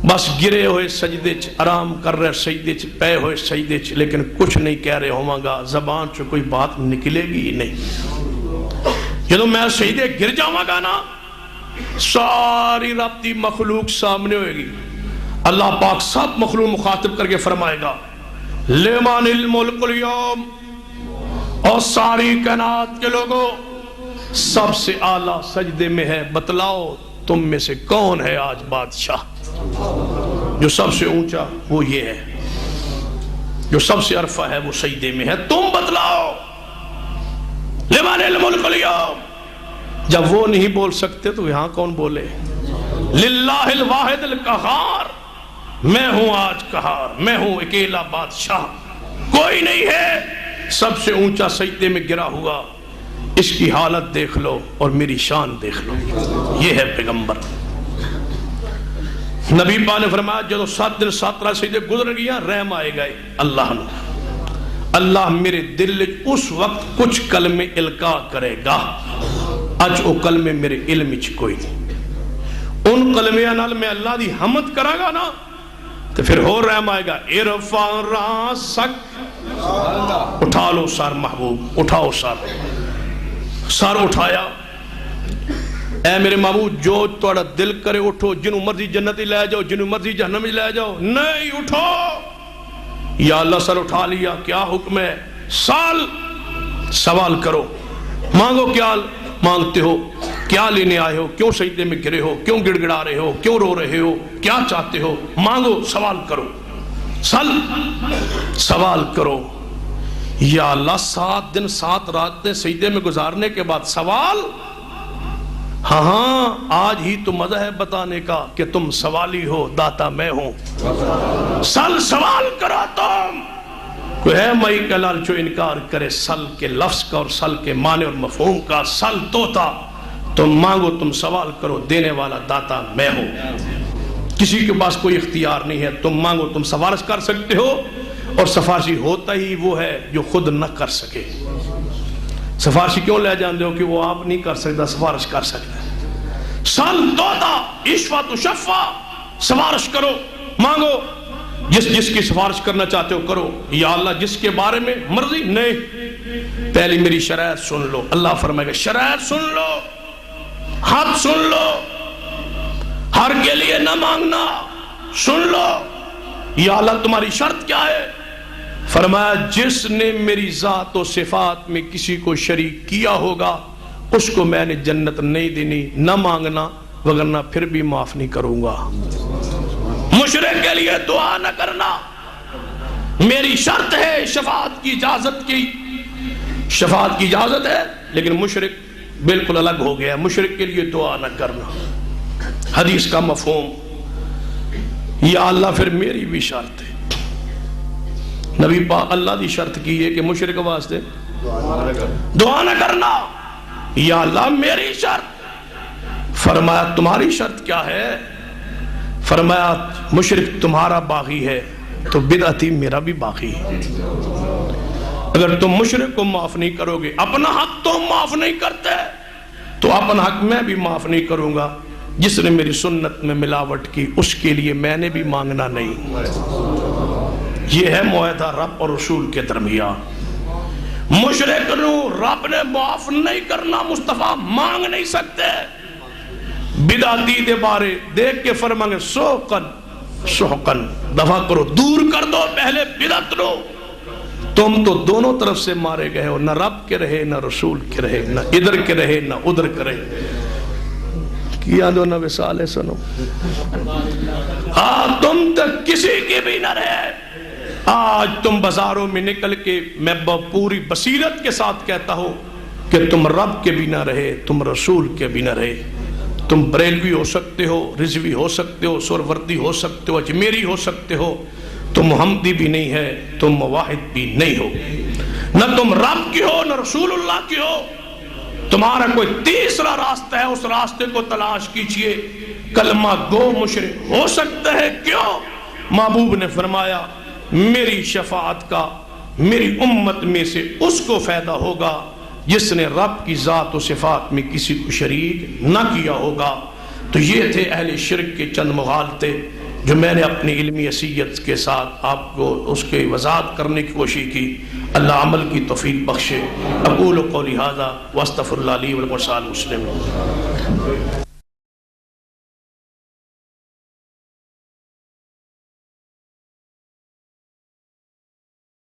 بس گرے ہوئے سجدے چ آرام کر رہے سجدے چ پے ہوئے سجدے چ، لیکن کچھ نہیں کہہ رہے ہوں گا، زبان چ کوئی بات نکلے گی ہی نہیں. جدوں میں سجدے گر جاواں گا نا، ساری رب دی مخلوق سامنے ہوئے گی. اللہ پاک سب مخلوق مخاطب کر کے فرمائے گا لمن الملک اليوم، اور ساری کائنات کے لوگوں سب سے اعلیٰ سجدے میں ہے، بتلاؤ تم میں سے کون ہے آج بادشاہ؟ جو سب سے اونچا وہ یہ ہے، جو سب سے عرفہ ہے وہ سجدے میں ہے، تم بتلاؤ. لمن الملک اليوم. جب وہ نہیں بول سکتے تو یہاں کون بولے؟ للہ الواحد القہار، میں ہوں آج قہار، میں ہوں اکیلا بادشاہ، کوئی نہیں ہے. سب سے اونچا سجدے میں گرا ہوا، اس کی حالت دیکھ لو اور میری شان دیکھ لو. یہ ہے پیغمبر. نبی پاک نے فرمایا جب 7 دن 7 رات سجدے گزر گیا رحم آئے گئے اللہ نے. اللہ میرے دل اس وقت کچھ کلمے القا کرے گا، اج وہ کلمے میرے علم چ کوئی نہیں. ان کلمیاں نال میں اللہ دی حمد کراں گا نا تو پھر ہو رحم آئے گا. ارفع راسک، اٹھا لو سر محبوب، اٹھاؤ سر. سر اٹھایا، اے میرے محبوب جو تھوڑا دل کرے اٹھو، جنہوں مرضی جنت لے جاؤ، جنہوں مرضی جہنم لے جاؤ. نہیں، اٹھو. یا اللہ سر اٹھا لیا، کیا حکم ہے؟ سال سوال کرو، مانگو. کیا مانگتے ہو؟ کیا لینے آئے ہو؟ کیوں سجدے میں گرے ہو؟ کیوں گڑ گڑا رہے ہو؟ کیوں رو رہے ہو؟ کیا چاہتے ہو؟ مانگو، سوال کرو. سوال کرو. یا اللہ 7 دن 7 راتیں سجدے میں گزارنے کے بعد سوال؟ ہاں آج ہی تو مزہ ہے بتانے کا کہ تم سوالی ہو، داتا میں ہوں. سوال کرو. تم کوئی ہے مئی کا لالچو انکار کرے سل کے لفظ کا اور سل کے معنی اور مفہوم کا؟ سل توتا. تم مانگو، تم سوال کرو، دینے والا داتا میں ہوں. کسی کے پاس کوئی اختیار نہیں ہے. تم مانگو، تم سفارش کر سکتے ہو، اور سفارشی ہوتا ہی وہ ہے جو خود نہ کر سکے. سفارشی کیوں لے جانتے ہو کہ وہ آپ نہیں کر سکتا، سفارش کر سکتا ہے. سل توتا اشفا تو شفا. سفارش کرو، مانگو، جس کی سفارش کرنا چاہتے ہو کرو. یا اللہ جس کے بارے میں مرضی نہیں، پہلی میری شرائط سن لو. اللہ فرمائے گا شرائط سن لو، حد سن لو، ہر کے لیے نہ مانگنا، سن لو. یا اللہ تمہاری شرط کیا ہے؟ فرمایا جس نے میری ذات و صفات میں کسی کو شریک کیا ہوگا اس کو میں نے جنت نہیں دینی. نہ مانگنا وگرنہ پھر بھی معاف نہیں کروں گا. مشرک کے لیے دعا نہ کرنا میری شرط ہے. شفاعت کی اجازت ہے، لیکن مشرک بالکل الگ ہو گیا. مشرک کے لیے دعا نہ کرنا. حدیث کا مفہوم. یا اللہ پھر میری بھی شرط ہے. نبی پاک اللہ دی شرط کی ہے کہ مشرک واسطے دعا نہ کرنا. یا اللہ میری شرط. فرمایا تمہاری شرط کیا ہے؟ فرمایا مشرک تمہارا باغی ہے تو بدعتی میرا بھی باغی ہے. اگر تم مشرک کو معاف نہیں کرو گے، اپنا حق تم معاف نہیں کرتے تو اپنا حق میں بھی معاف نہیں کروں گا. جس نے میری سنت میں ملاوٹ کی اس کے لیے میں نے بھی مانگنا نہیں. یہ ہے معاہدہ رب اور رسول کے درمیان. مشرک نو رب نے معاف نہیں کرنا. مصطفیٰ مانگ نہیں سکتے. بدعتی دے بارے دیکھ کے فرمائیں سوقن سحقن، دفع کرو، دور کر دو پہلے بدعت رو۔ تم تو دونوں طرف سے مارے گئے ہو، نہ رب کے رہے نہ رسول کے رہے، نہ ادھر کے رہے نہ ادھر کے رہے۔ کیا دو نہ وصالے سنو، تم تک کسی کی بھی نہ رہے۔ آج تم بازاروں میں نکل کے، میں پوری بصیرت کے ساتھ کہتا ہوں کہ تم رب کے بھی نہ رہے، تم رسول کے بھی نہ رہے۔ تم بریلوی ہو سکتے ہو، رضوی ہو سکتے ہو، سوروردی ہو سکتے ہو، اجمیری ہو سکتے ہو، تم محمدی بھی نہیں ہے، تم موحد بھی نہیں ہو، نہ تم رب کی ہو نہ رسول اللہ کی ہو۔ تمہارا کوئی تیسرا راستہ ہے، اس راستے کو تلاش کیجئے۔ کلمہ گو مشرک ہو سکتا ہے، کیوں؟ محبوب نے فرمایا میری شفاعت کا میری امت میں سے اس کو فائدہ ہوگا جس نے رب کی ذات و صفات میں کسی کو شریک نہ کیا ہوگا۔ تو یہ تھے اہل شرک کے چند مغالطے جو میں نے اپنی علمی حیثیت کے ساتھ آپ کو اس کے وضاحت کرنے کی کوشش کی۔ اللہ عمل کی توفیق بخشے۔ اقول قولی ھذا واستغفر اللہ لی ولکم ولسائر المسلمین۔